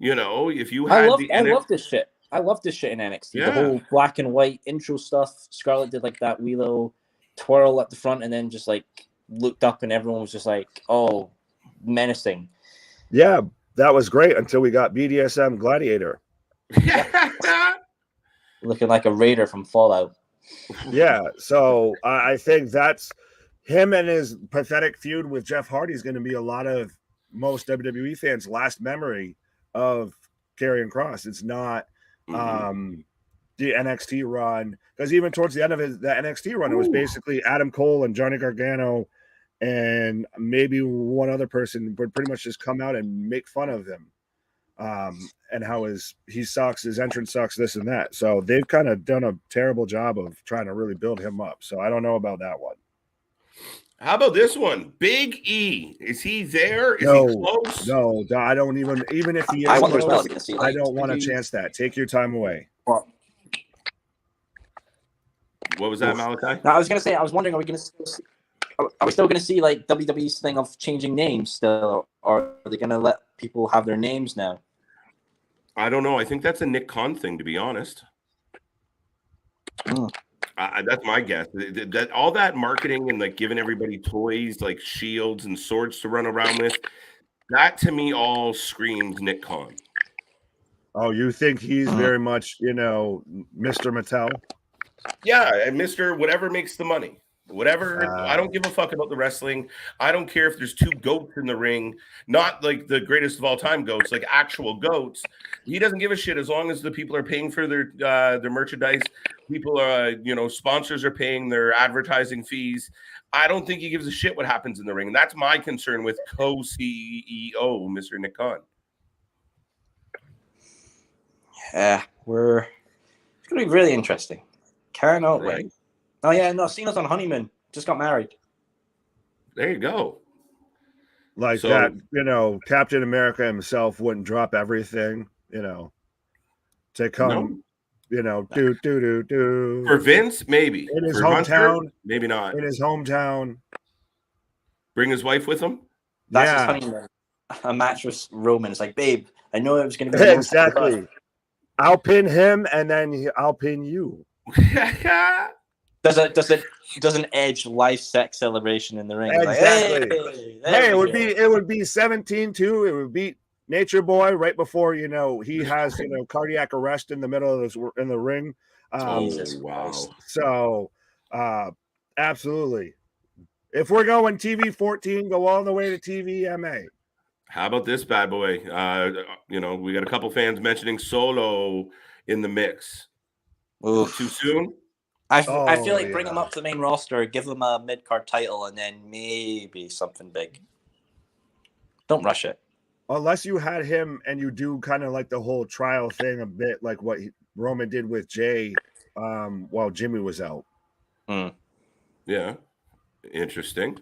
You know, if you had I love this shit. I love this shit in NXT. Yeah. The whole black and white intro stuff. Scarlett did like that wee little twirl at the front, and then just like looked up, and everyone was just like, "Oh, menacing." Yeah, that was great until we got BDSM Gladiator. Looking like a raider from Fallout. Yeah, so I think that's him, and his pathetic feud with Jeff Hardy is going to be a lot of most WWE fans' last memory of Karrion Kross. It's not the NXT run, because even towards the end of the NXT run, it was basically Adam Cole and Johnny Gargano and maybe one other person would pretty much just come out and make fun of him, and how he sucks, his entrance sucks, this and that. So they've kind of done a terrible job of trying to really build him up. So I don't know about that one. How about this one? Big E. Is he there? Is No, he close? No, I don't even if he is I wonder close, as well. I don't want to chance that. Take your time away. What was that, Malachi? No, I was gonna say. I was wondering, are we still gonna see like WWE's thing of changing names still, or are they gonna let people have their names now? I don't know. I think that's a Nick Khan thing, to be honest. That's my guess. That all that marketing and like giving everybody toys like shields and swords to run around with, that to me all screams Nick Khan. Oh, you think he's very much, Mr. Mattel? Yeah, and Mr. Whatever makes the money. Whatever. I don't give a fuck about the wrestling. I don't care if there's two goats in the ring, not like the greatest of all time goats, like actual goats. He doesn't give a shit as long as the people are paying for their merchandise. People are, sponsors are paying their advertising fees. I don't think he gives a shit what happens in the ring. And that's my concern with co-CEO, Mr. Nick Khan. Yeah, it's going to be really interesting. Cannot wait. Oh, yeah, no, Cena's on honeymoon. Just got married. There you go. Like that, Captain America himself wouldn't drop everything, to come, do. For Vince, maybe. In his For hometown. Hunter, maybe not. In his hometown. Bring his wife with him? That's his honeymoon. A match with Roman. It's like, babe, I know it was going to be... Exactly. I'll pin him, and then I'll pin you. Does an Edge life sex celebration in the ring? Exactly. Like, hey, it would be 17-2. It would beat Nature Boy right before he has cardiac arrest in the middle of in the ring. Wow. So, absolutely. If we're going TV 14, go all the way to TVMA. How about this bad boy? We got a couple fans mentioning Solo in the mix. Too soon? I feel like bring him up to the main roster, give him a mid-card title, and then maybe something big. Don't rush it. Unless you had him and you do kind of like the whole trial thing a bit like what Roman did with Jay while Jimmy was out. Yeah. Interesting.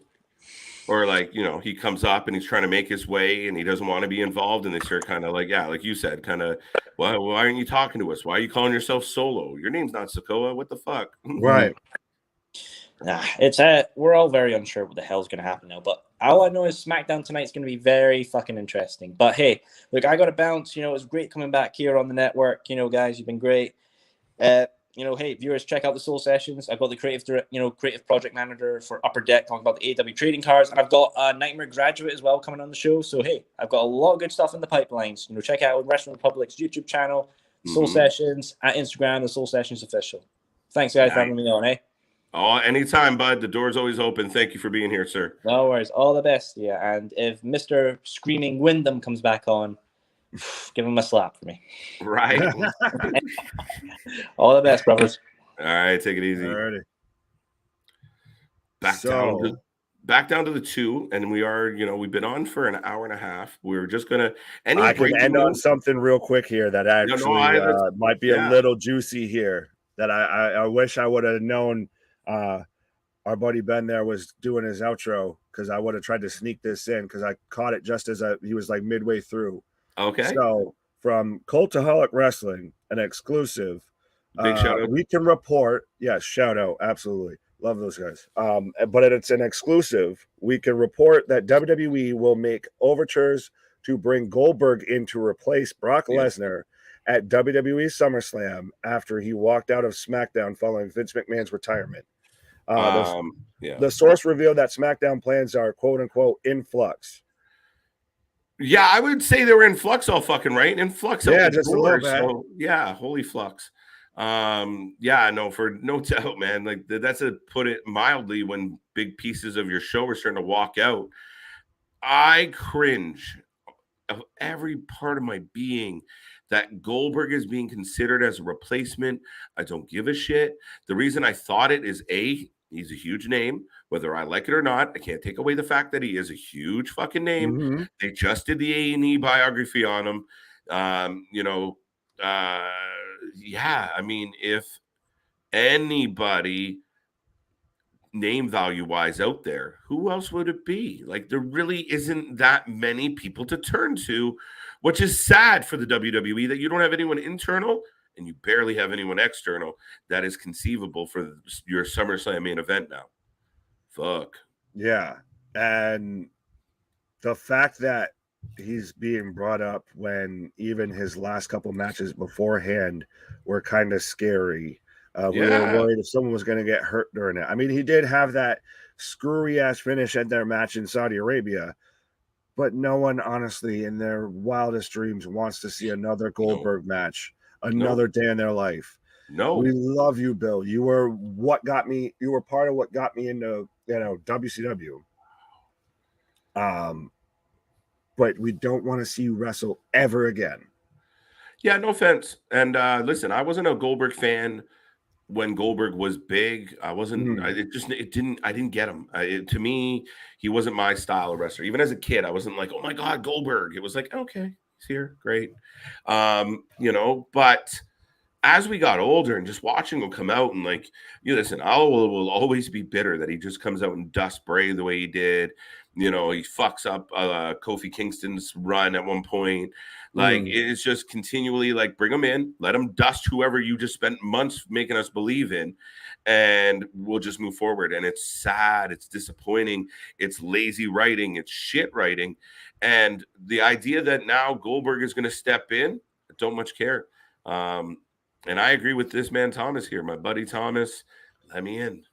Or like, he comes up and he's trying to make his way and he doesn't want to be involved. And they start kind of like, like you said, kind of, why aren't you talking to us? Why are you calling yourself Solo? Your name's not Sikoa. What the fuck? Right. It's we're all very unsure what the hell's going to happen now. But all I know is SmackDown tonight's going to be very fucking interesting. But hey, look, I got to bounce. It was great coming back here on the network. Guys, you've been great. Hey, viewers, check out the Soul Sessions. I've got the creative project manager for Upper Deck talking about the AW trading cards, and I've got a Nightmare Graduate as well coming on the show. So hey, I've got a lot of good stuff in the pipelines. Check out Wrestling Republic's YouTube channel, Soul Sessions, at Instagram, the Soul Sessions official. Thanks, guys, for having me on. Oh, anytime, bud. The door's always open. Thank you for being here, sir. No worries. All the best. Yeah, and if Mr. Screaming Wyndham comes back on, give him a slap for me. Right. All the best, brothers. All right, take it easy. Alrighty. Back down back down to the 2, and we are, we've been on for an hour and a half. We were just gonna any I can breaking end on news? something real quick here that actually might be a little juicy here. That I wish I would have known. Our buddy Ben there was doing his outro because I would have tried to sneak this in because I caught it just as he was like midway through. Okay. So from Cultaholic Wrestling, an exclusive. Big shout out. We can report. Yes, shout out. Absolutely. Love those guys. But it's an exclusive. We can report that WWE will make overtures to bring Goldberg in to replace Brock Lesnar at WWE SummerSlam after he walked out of SmackDown following Vince McMahon's retirement. The source revealed that SmackDown plans are quote unquote in flux. Yeah, I would say they were in flux all fucking right. In flux, yeah, just a little bit. So, yeah, holy flux. Yeah, no, for no doubt, man. Like that's to put it mildly. When big pieces of your show are starting to walk out, I cringe of every part of my being that Goldberg is being considered as a replacement. I don't give a shit. The reason I thought it is he's a huge name, whether I like it or not. I can't take away the fact that he is a huge fucking name. Mm-hmm. They just did the A&E biography on him. Yeah, I mean, if anybody name value wise out there, who else would it be? Like, there really isn't that many people to turn to, which is sad for the WWE that you don't have anyone internal and you barely have anyone external that is conceivable for your SummerSlam main event now. Fuck. Yeah. And the fact that he's being brought up when even his last couple matches beforehand were kind of scary. We were worried if someone was going to get hurt during it. I mean, he did have that screwy ass finish at their match in Saudi Arabia, but no one, honestly, in their wildest dreams wants to see another Goldberg match, another day in their life. No, we love you, Bill. You were part of what got me into, WCW. But we don't want to see you wrestle ever again. Yeah, no offense. And listen, I wasn't a Goldberg fan when Goldberg was big. I wasn't. I didn't get him. To me, he wasn't my style of wrestler. Even as a kid, I wasn't like, oh my god, Goldberg. It was like, okay, he's here, great. But as we got older and just watching him come out and like, listen, I will always be bitter that he just comes out and dust Bray the way he did. He fucks up Kofi Kingston's run at one point. Like, it's just continually like, bring him in, let him dust whoever you just spent months making us believe in, and we'll just move forward. And it's sad. It's disappointing. It's lazy writing. It's shit writing. And the idea that now Goldberg is going to step in, I don't much care. And I agree with this man, Thomas, here. My buddy Thomas, let me in.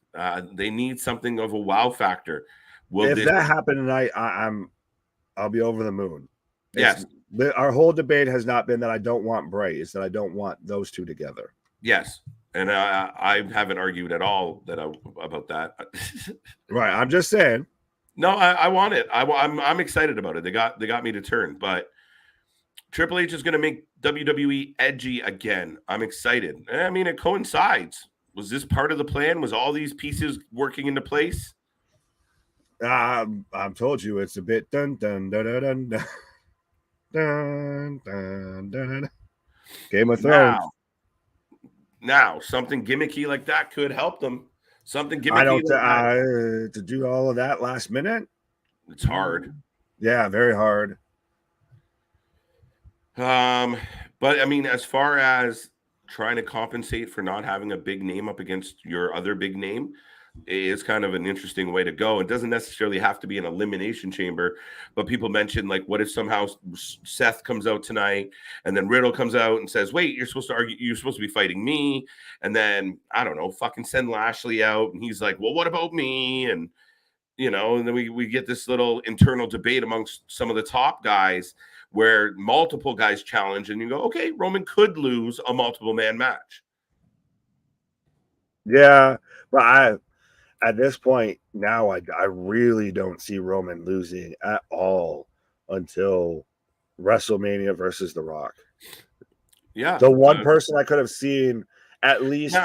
They need something of a wow factor. If that happened tonight, I'll be over the moon. Yes. Our whole debate has not been that I don't want Bray. It's that I don't want those two together. Yes. And I haven't argued at all about that. Right. I'm just saying. No, I want it. I'm excited about it. They got me to turn. But Triple H is going to make WWE edgy again. I'm excited. I mean, it coincides. Was this part of the plan? Was all these pieces working into place? I've told you it's a bit dun dun dun dun dun dun dun dun. Dun. Game of Thrones. Now, something gimmicky like that could help them. Something gimmicky. I don't to do all of that last minute. It's hard. Yeah, very hard. But I mean, as far as trying to compensate for not having a big name up against your other big name, is kind of an interesting way to go. It doesn't necessarily have to be an elimination chamber, but people mentioned, like, what if somehow Seth comes out tonight and then Riddle comes out and says, wait, you're supposed to be fighting me. And then, I don't know, fucking send Lashley out. And he's like, well, what about me? And, and then we get this little internal debate amongst some of the top guys where multiple guys challenge and you go, okay, Roman could lose a multiple man match. Yeah, but at this point now, I really don't see Roman losing at all until WrestleMania versus The Rock. Yeah. The one person I could have seen at least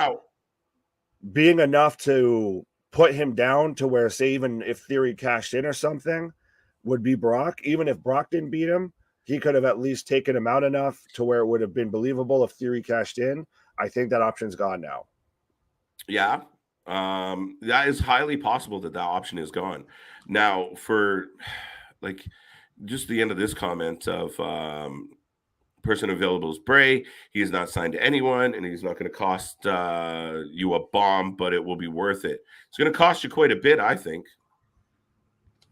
being enough to put him down to where, say, even if Theory cashed in or something, would be Brock. Even if Brock didn't beat him, he could have at least taken him out enough to where it would have been believable if Theory cashed in. I think that option's gone now. Yeah. That is highly possible that option is gone. Now, for like just the end of this comment of person available is Bray. He is not signed to anyone, and he's not going to cost you a bomb, but it will be worth it. It's going to cost you quite a bit, I think.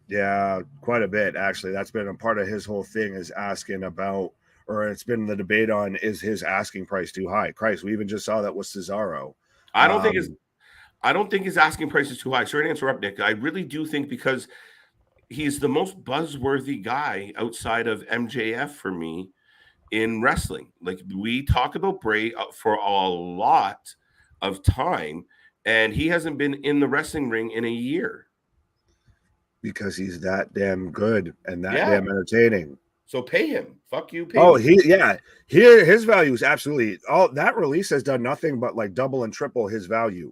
Yeah, quite a bit, actually. That's been a part of his whole thing, is asking about, or it's been the debate on, is his asking price too high? Christ, we even just saw that with Cesaro. I don't think his asking price is too high. Sorry to interrupt, Nick. I really do think, because he's the most buzzworthy guy outside of MJF for me in wrestling. Like, we talk about Bray for a lot of time, and he hasn't been in the wrestling ring in a year. Because he's that damn good and that damn entertaining. So pay him. Fuck you. Pay him. Here, his value is absolutely all. That release has done nothing but like double and triple his value.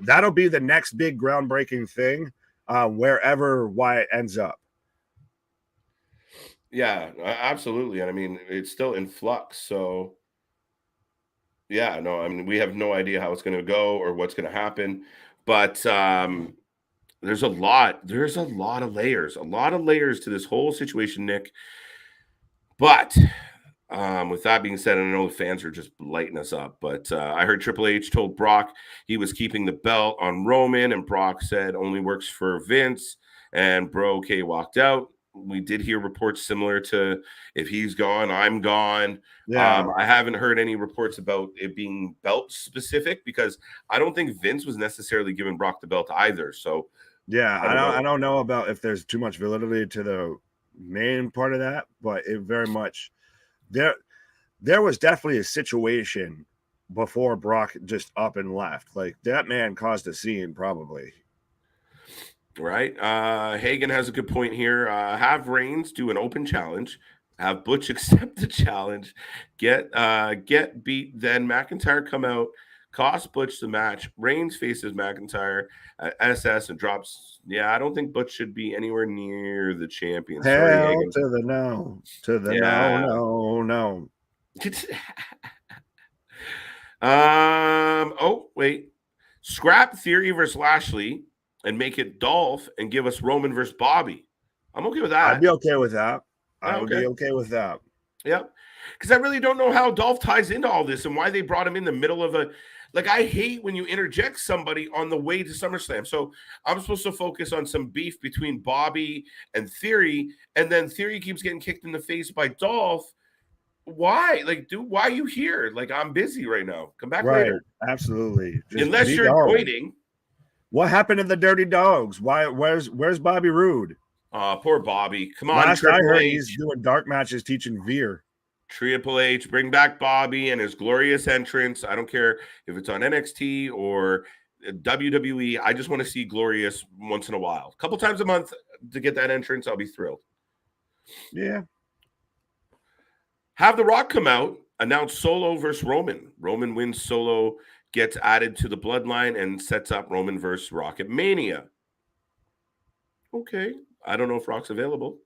That'll be the next big groundbreaking thing, wherever Wyatt ends up. Yeah, absolutely. And I mean, it's still in flux. So yeah, no, I mean, we have no idea how it's going to go or what's going to happen, but there's a lot of layers to this whole situation, Nick. But with that being said, I know the fans are just lighting us up, but I heard Triple H told Brock he was keeping the belt on Roman, and Brock said only works for Vince, and Bro K walked out. We did hear reports similar to, if he's gone, I'm gone. Yeah. I haven't heard any reports about it being belt specific, because I don't think Vince was necessarily giving Brock the belt either. So yeah, I don't know about if there's too much validity to the main part of that, but it very much there was definitely a situation before Brock just up and left. Like, that man caused a scene, probably. Right. Hagen has a good point here. Have Reigns do an open challenge. Have Butch accept the challenge. Get beat. Then McIntyre come out. Cost Butch the match. Reigns faces McIntyre at SS and drops. Yeah, I don't think Butch should be anywhere near the champion. Hell to the no. To the no. Oh, wait. Scrap Theory versus Lashley and make it Dolph and give us Roman versus Bobby. I'm okay with that. I'd be okay with that. I would be okay with that. Yep. Because I really don't know how Dolph ties into all this and why they brought him in the middle of a... Like, I hate when you interject somebody on the way to SummerSlam. So I'm supposed to focus on some beef between Bobby and Theory, and then Theory keeps getting kicked in the face by Dolph. Why? Like, dude, why are you here? Like, I'm busy right now. Come back later. Absolutely. Unless you're waiting. What happened to the Dirty Dogs? Where's Bobby Roode? Poor Bobby. Come on, Last I heard, he's doing dark matches teaching Veer. Triple H, bring back Bobby and his glorious entrance. I don't care if it's on NXT or WWE. I just want to see glorious once in a while. A couple times a month to get that entrance, I'll be thrilled. Yeah. Have The Rock come out, announce Solo versus Roman. Roman wins Solo, gets added to the bloodline, and sets up Roman versus Rock at Mania. Okay. I don't know if Rock's available.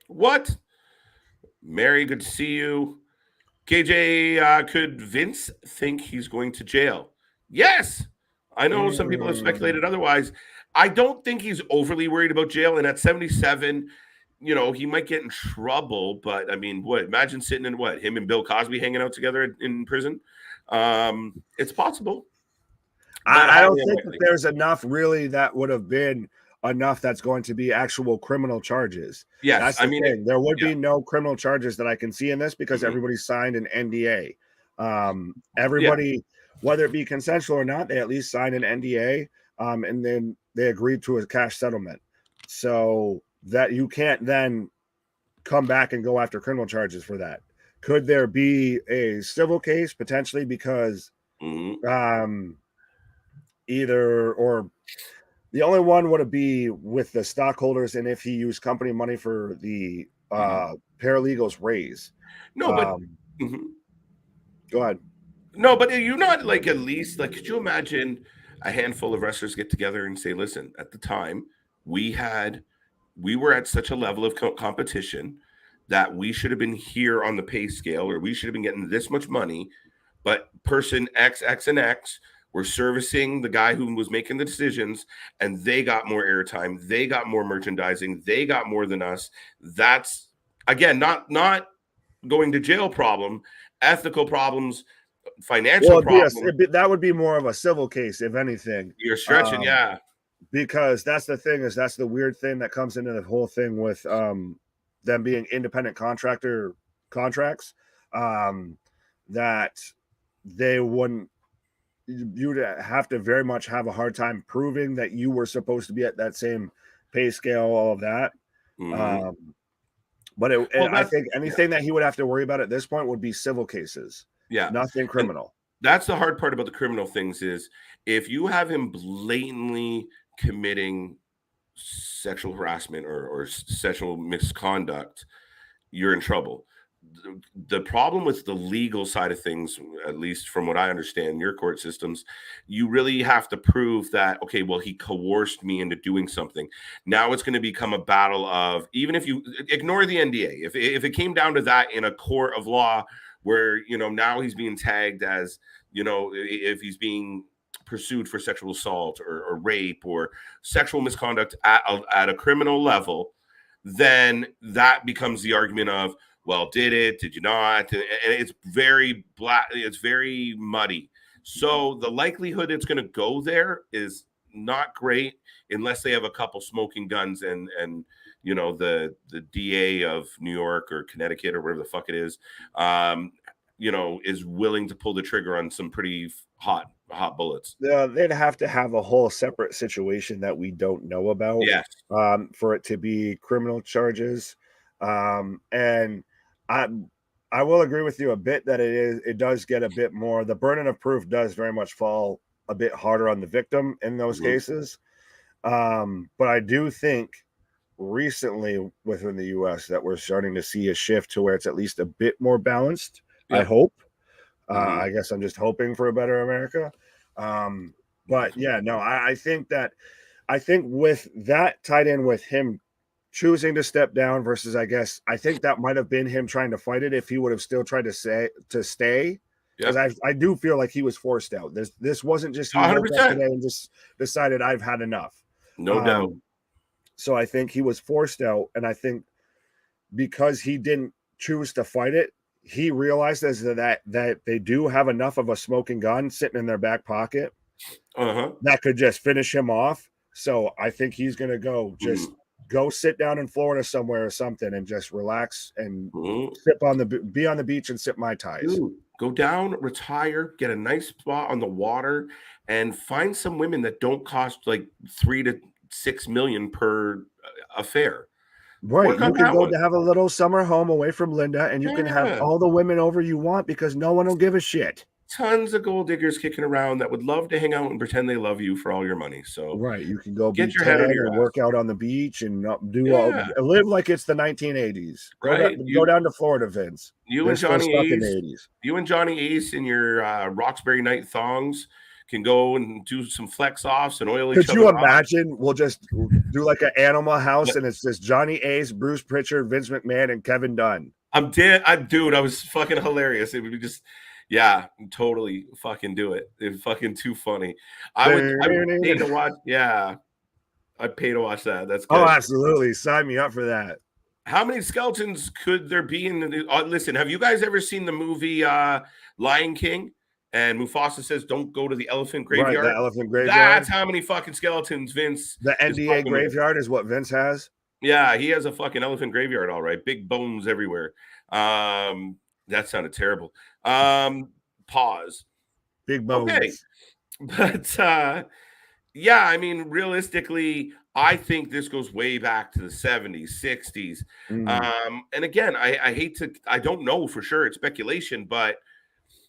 What? Mary, good to see you. KJ, could Vince think he's going to jail? Yes. I know some people have speculated otherwise. I don't think he's overly worried about jail. And at 77, you know, he might get in trouble. But, I mean, imagine sitting in him and Bill Cosby hanging out together in prison? It's possible. I don't think that there's enough really that would have been enough that's going to be actual criminal charges. Yes, that's the thing. There would be no criminal charges that I can see in this because everybody signed an NDA. Everybody, whether it be consensual or not, they at least signed an NDA, and then they agreed to a cash settlement. So that you can't then come back and go after criminal charges for that. Could there be a civil case potentially because either or the only one would be with the stockholders and if he used company money for the paralegals raise. No, but go ahead. No, but you're not like at least like could you imagine a handful of wrestlers get together and say, listen, at the time we were at such a level of competition that we should have been here on the pay scale, or we should have been getting this much money, but person X, X, and X were servicing the guy who was making the decisions, and they got more airtime, they got more merchandising, they got more than us. That's, again, not going to jail problem, ethical problems, financial problems. That would be more of a civil case, if anything. You're stretching, yeah. Because that's the thing, is that's the weird thing that comes into the whole thing with them being independent contractor contracts, that they wouldn't, you'd have to very much have a hard time proving that you were supposed to be at that same pay scale, all of that. But I think anything that he would have to worry about at this point would be civil cases. Yeah. Nothing criminal. And that's the hard part about the criminal things, is if you have him blatantly committing sexual harassment or sexual misconduct, you're in trouble. The problem with the legal side of things, at least from what I understand, your court systems, you really have to prove that, okay, well, he coerced me into doing something. Now it's going to become a battle of, even if you ignore the NDA, if it came down to that in a court of law where, now he's being tagged as, if he's being pursued for sexual assault or rape or sexual misconduct at a criminal level, then that becomes the argument of, well, did you not? And it's very black. It's very muddy. So the likelihood it's going to go there is not great unless they have a couple smoking guns and the DA of New York or Connecticut or whatever the fuck it is, is willing to pull the trigger on some pretty hot bullets. They'd have to have a whole separate situation that we don't know about, yes, for it to be criminal charges. And I will agree with you a bit that it does get a bit more, the burden of proof does very much fall a bit harder on the victim in those cases. But I do think recently within the US that we're starting to see a shift to where it's at least a bit more balanced. Yep. I hope. I guess I'm just hoping for a better America. But yeah, no, I think with that tied in with him choosing to step down versus, I think that might have been him trying to fight it if he would have still tried to stay. Because I do feel like he was forced out. This wasn't just he woke up today and just decided I've had enough. No doubt. So I think he was forced out, and I think because he didn't choose to fight it, he realized that they do have enough of a smoking gun sitting in their back pocket that could just finish him off. So I think he's going to go sit down in Florida somewhere or something and just relax and be on the beach and sip Mai Tais. Dude, go down, retire, get a nice spot on the water, and find some women that don't cost like $3 to $6 million per affair. Right, you can go to have a little summer home away from Linda, and you can have all the women over you want because no one will give a shit. Tons of gold diggers kicking around that would love to hang out and pretend they love you for all your money. So right, you can go get your head out of your and work out on the beach and live like it's the 1980s. Go down to Florida, Vince. You and Johnny Ace in your Roxbury night thongs can go and do some flex offs and oil each other. Could you imagine? We'll just do like an Animal House, and it's just Johnny Ace, Bruce Pritchard, Vince McMahon, and Kevin Dunn. Dude, I was fucking hilarious. It would be just, yeah, totally fucking do it. It's fucking too funny. I would pay to watch. Yeah, I'd pay to watch that. That's good. Oh, absolutely. Sign me up for that. How many skeletons could there be in the? Listen, have you guys ever seen the movie Lion King? And Mufasa says, "Don't go to the elephant graveyard." Right, the elephant graveyard. That's how many fucking skeletons Vince. The NDA graveyard is what Vince has. Yeah, he has a fucking elephant graveyard, all right. Big bones everywhere. That sounded terrible. Pause. Big bones. Okay, but yeah, I mean, realistically, I think this goes way back to the 70s, 60s. And again, I don't know for sure. It's speculation, but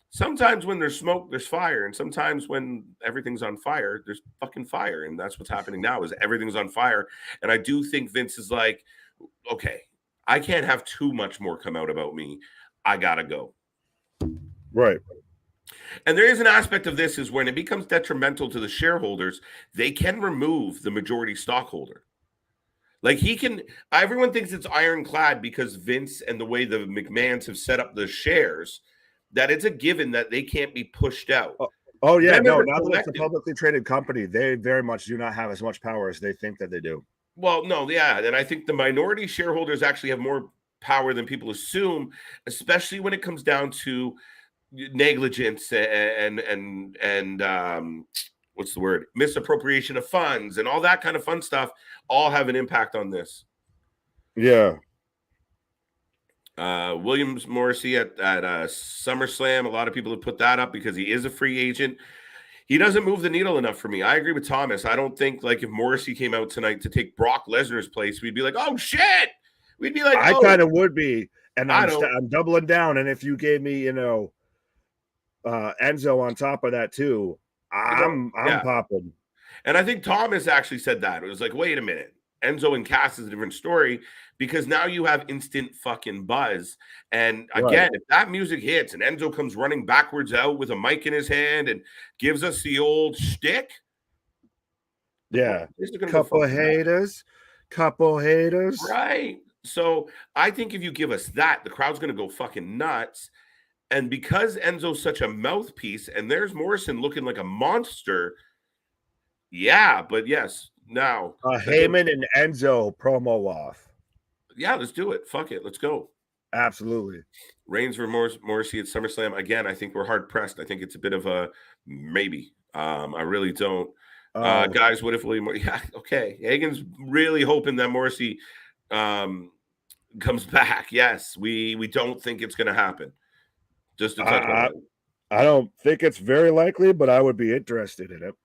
sometimes when there's smoke, there's fire. And sometimes when everything's on fire, there's fucking fire. And that's what's happening now is everything's on fire. And I do think Vince is like, okay, I can't have too much more come out about me. I got to go. Right. And there is an aspect of this is when it becomes detrimental to the shareholders, they can remove the majority stockholder. Like he can, everyone thinks it's ironclad because Vince and the way the McMahons have set up the shares, that it's a given that they can't be pushed out. Oh yeah, Them no, as a now that it's a collective- publicly traded company, they very much do not have as much power as they think that they do. Well, no, yeah. And I think the minority shareholders actually have more power than people assume, especially when it comes down to negligence and what's the word? Misappropriation of funds and all that kind of fun stuff all have an impact on this. Yeah. Williams Morrissey at SummerSlam, a lot of people have put that up because he is a free agent. He doesn't move the needle enough for me. I agree with Thomas. I don't think like if Morrissey came out tonight to take Brock Lesnar's place, we'd be like, oh shit. We'd be like, I kind of would be, and I'm doubling down. And if you gave me, Enzo on top of that too, I'm popping. And I think Thomas actually said that. It was like, wait a minute. Enzo and Cass is a different story because now you have instant fucking buzz. And again, if that music hits and Enzo comes running backwards out with a mic in his hand and gives us the old shtick. Yeah. Couple haters. Right. So I think if you give us that, the crowd's going to go fucking nuts. And because Enzo's such a mouthpiece and there's Morrison looking like a monster. Yeah, but yes. Now, Heyman and Enzo promo off. Yeah, let's do it. Fuck it. Let's go. Absolutely. Reigns for Morrissey at SummerSlam. Again, I think we're hard pressed. I think it's a bit of a maybe. I really don't. Guys, what if William? Yeah, okay. Hagen's really hoping that Morrissey comes back. Yes, we don't think it's going to happen. Just to touch on it. I don't think it's very likely, but I would be interested in it.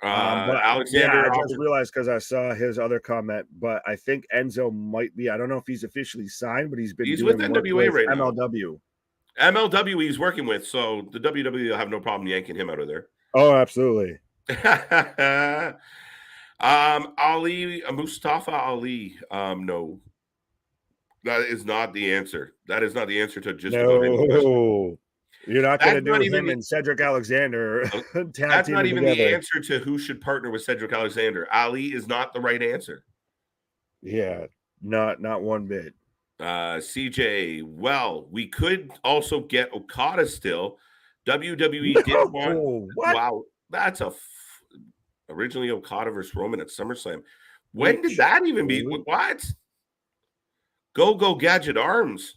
But Alexander, I just realized because I saw his other comment, but I think Enzo might be. I don't know if he's officially signed, but he's with NWA right now. MLW he's working with, so the WWE will have no problem yanking him out of there. Oh, absolutely. Mustafa Ali. No, that is not the answer. That is not the answer to just no. You're not going to do him and Cedric Alexander. That's not even the answer to who should partner with Cedric Alexander. Ali is not the right answer. Yeah, not one bit. CJ, well, we could also get Okada still. WWE did want. Wow, that's originally Okada versus Roman at SummerSlam. When did that even be? What? Go Gadget Arms.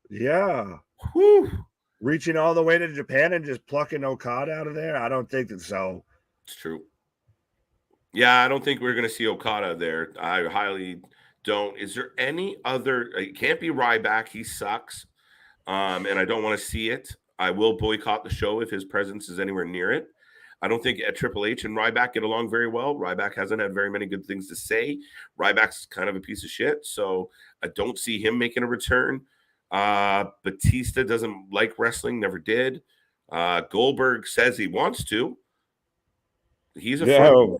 Yeah. Whew. Reaching all the way to Japan and just plucking Okada out of there? I don't think that's so. It's true. Yeah, I don't think we're going to see Okada there. I highly don't. Is there any other? It can't be Ryback. He sucks. And I don't want to see it. I will boycott the show if his presence is anywhere near it. I don't think Triple H and Ryback get along very well. Ryback hasn't had very many good things to say. Ryback's kind of a piece of shit. So I don't see him making a return. Batista doesn't like wrestling, never did. Goldberg says he wants to. He's a front runner.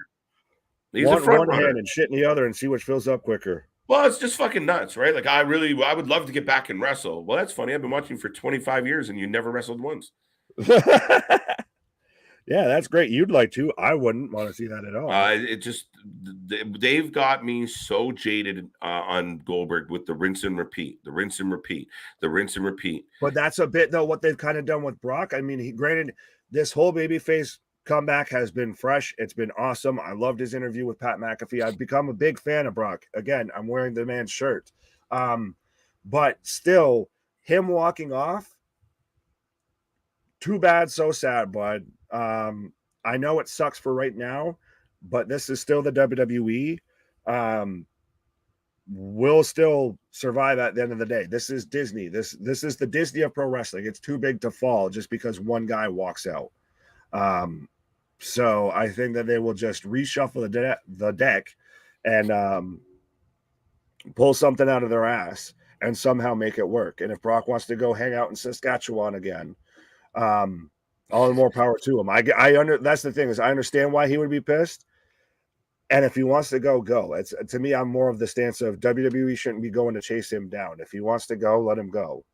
He's a front runner. Hand and shit in the other and see which fills up quicker. Well, it's just fucking nuts, right? Like I would love to get back and wrestle. Well, that's funny. I've been watching for 25 years and you never wrestled once. Yeah, that's great. You'd like to. I wouldn't want to see that at all. They've got me so jaded on Goldberg with the rinse and repeat. But that's a bit, though, what they've kind of done with Brock. I mean, granted, this whole babyface comeback has been fresh. It's been awesome. I loved his interview with Pat McAfee. I've become a big fan of Brock. Again, I'm wearing the man's shirt. But still, him walking off, too bad, so sad, bud. I know it sucks for right now, but this is still the WWE. Will still survive at the end of the day. This is Disney. This is the Disney of pro wrestling. It's too big to fall just because one guy walks out. So I think that they will just reshuffle the deck and pull something out of their ass and somehow make it work. And if Brock wants to go hang out in Saskatchewan again, all the more power to him. That's the thing is I understand why he would be pissed. And if he wants to go. It's to me, I'm more of the stance of WWE shouldn't be going to chase him down. If he wants to go, let him go.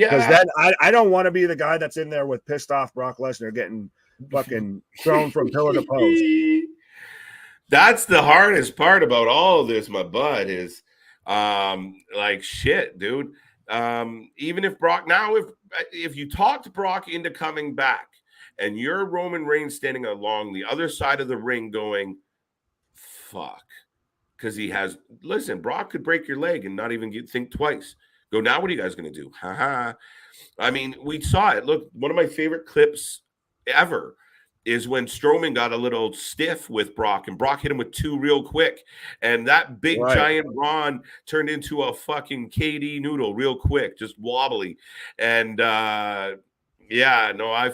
Because then I don't want to be the guy that's in there with pissed off Brock Lesnar getting fucking thrown from pillar to post. That's the hardest part about all of this, my bud, is like shit, dude. Even if Brock now, if you talked Brock into coming back and you're Roman Reigns standing along the other side of the ring going, fuck. Because he has, listen, Brock could break your leg and not even think twice. Go, now what are you guys going to do? Ha. I mean, we saw it. Look, one of my favorite clips ever is when Strowman got a little stiff with Brock, and Brock hit him with 2 real quick. And that big giant Ron turned into a fucking KD noodle real quick, just wobbly. And yeah, no,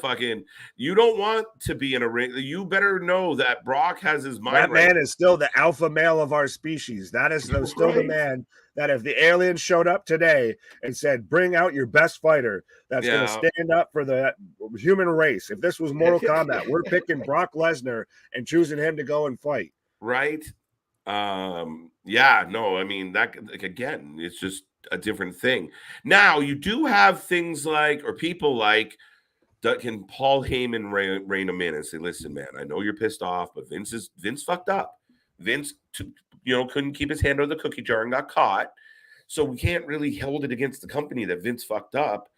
you don't want to be in a ring. You better know that Brock has his mind. That man is still the alpha male of our species. That is still the man that if the aliens showed up today and said, bring out your best fighter, that's going to stand up for the human race. If this was Mortal Kombat, we're picking Brock Lesnar and choosing him to go and fight. Right. Yeah, no, I mean, that, like, again, it's just a different thing. Now, you do have things like, or people like, can Paul Heyman rein him in and say, listen, man, I know you're pissed off, but Vince fucked up. Vince, couldn't keep his hand out of the cookie jar and got caught. So we can't really hold it against the company that Vince fucked up.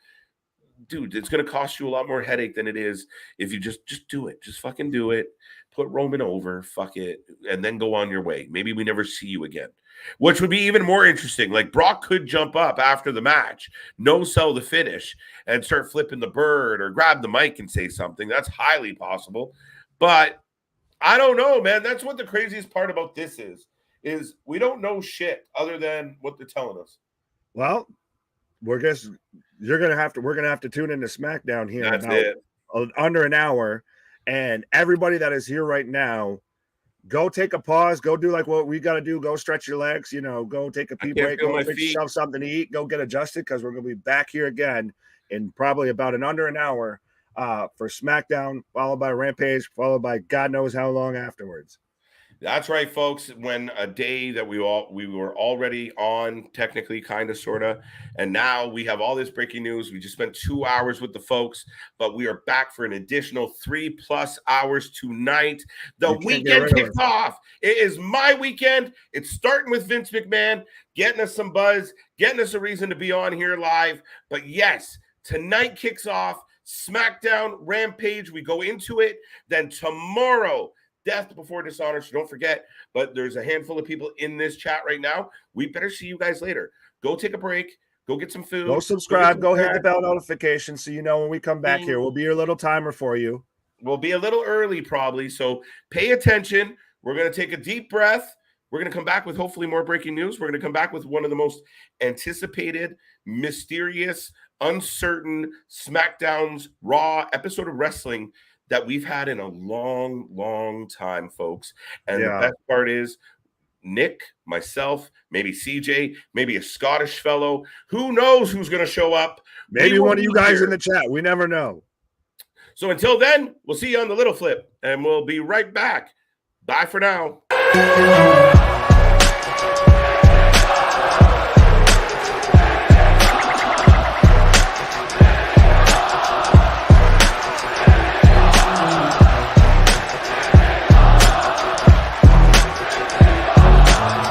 Dude, it's going to cost you a lot more headache than it is if you just do it. Just fucking do it. Put Roman over, fuck it, and then go on your way. Maybe we never see you again, which would be even more interesting. Like, Brock could jump up after the match, no-sell the finish, and start flipping the bird or grab the mic and say something. That's highly possible. But I don't know, man. That's what the craziest part about this is we don't know shit other than what they're telling us. Well, we're gonna have to tune into SmackDown here in under an hour. And everybody that is here right now, go take a pause. Go do like what we got to do. Go stretch your legs. Go take a pee break. Go fix yourself something to eat. Go get adjusted because we're going to be back here again in probably about under an hour for SmackDown, followed by Rampage, followed by God knows how long afterwards. That's right, folks. When a day that we were already on, technically, kind of, sort of, and now we have all this breaking news. We just spent 2 hours with the folks, but we are back for an additional 3+ hours tonight. The weekend kicks off. It is my weekend. It's starting with Vince McMahon, getting us some buzz, getting us a reason to be on here live. But yes, tonight kicks off SmackDown, Rampage. We go into it. Then tomorrow, Death Before Dishonor, so don't forget. But there's a handful of people in this chat right now. We better see you guys later. Go take a break. Go get some food. Go subscribe. Go hit the bell notification so you know when we come back here. We'll be your little timer for you. We'll be a little early probably, so pay attention. We're going to take a deep breath. We're going to come back with hopefully more breaking news. We're going to come back with one of the most anticipated, mysterious, uncertain SmackDown's Raw episode of wrestling that we've had in a long, long time, folks. And the best part is Nick, myself, maybe CJ, maybe a Scottish fellow. Who knows who's going to show up? Maybe one of you guys in the chat. We never know. So until then, we'll see you on the Little Flip, and we'll be right back. Bye for now.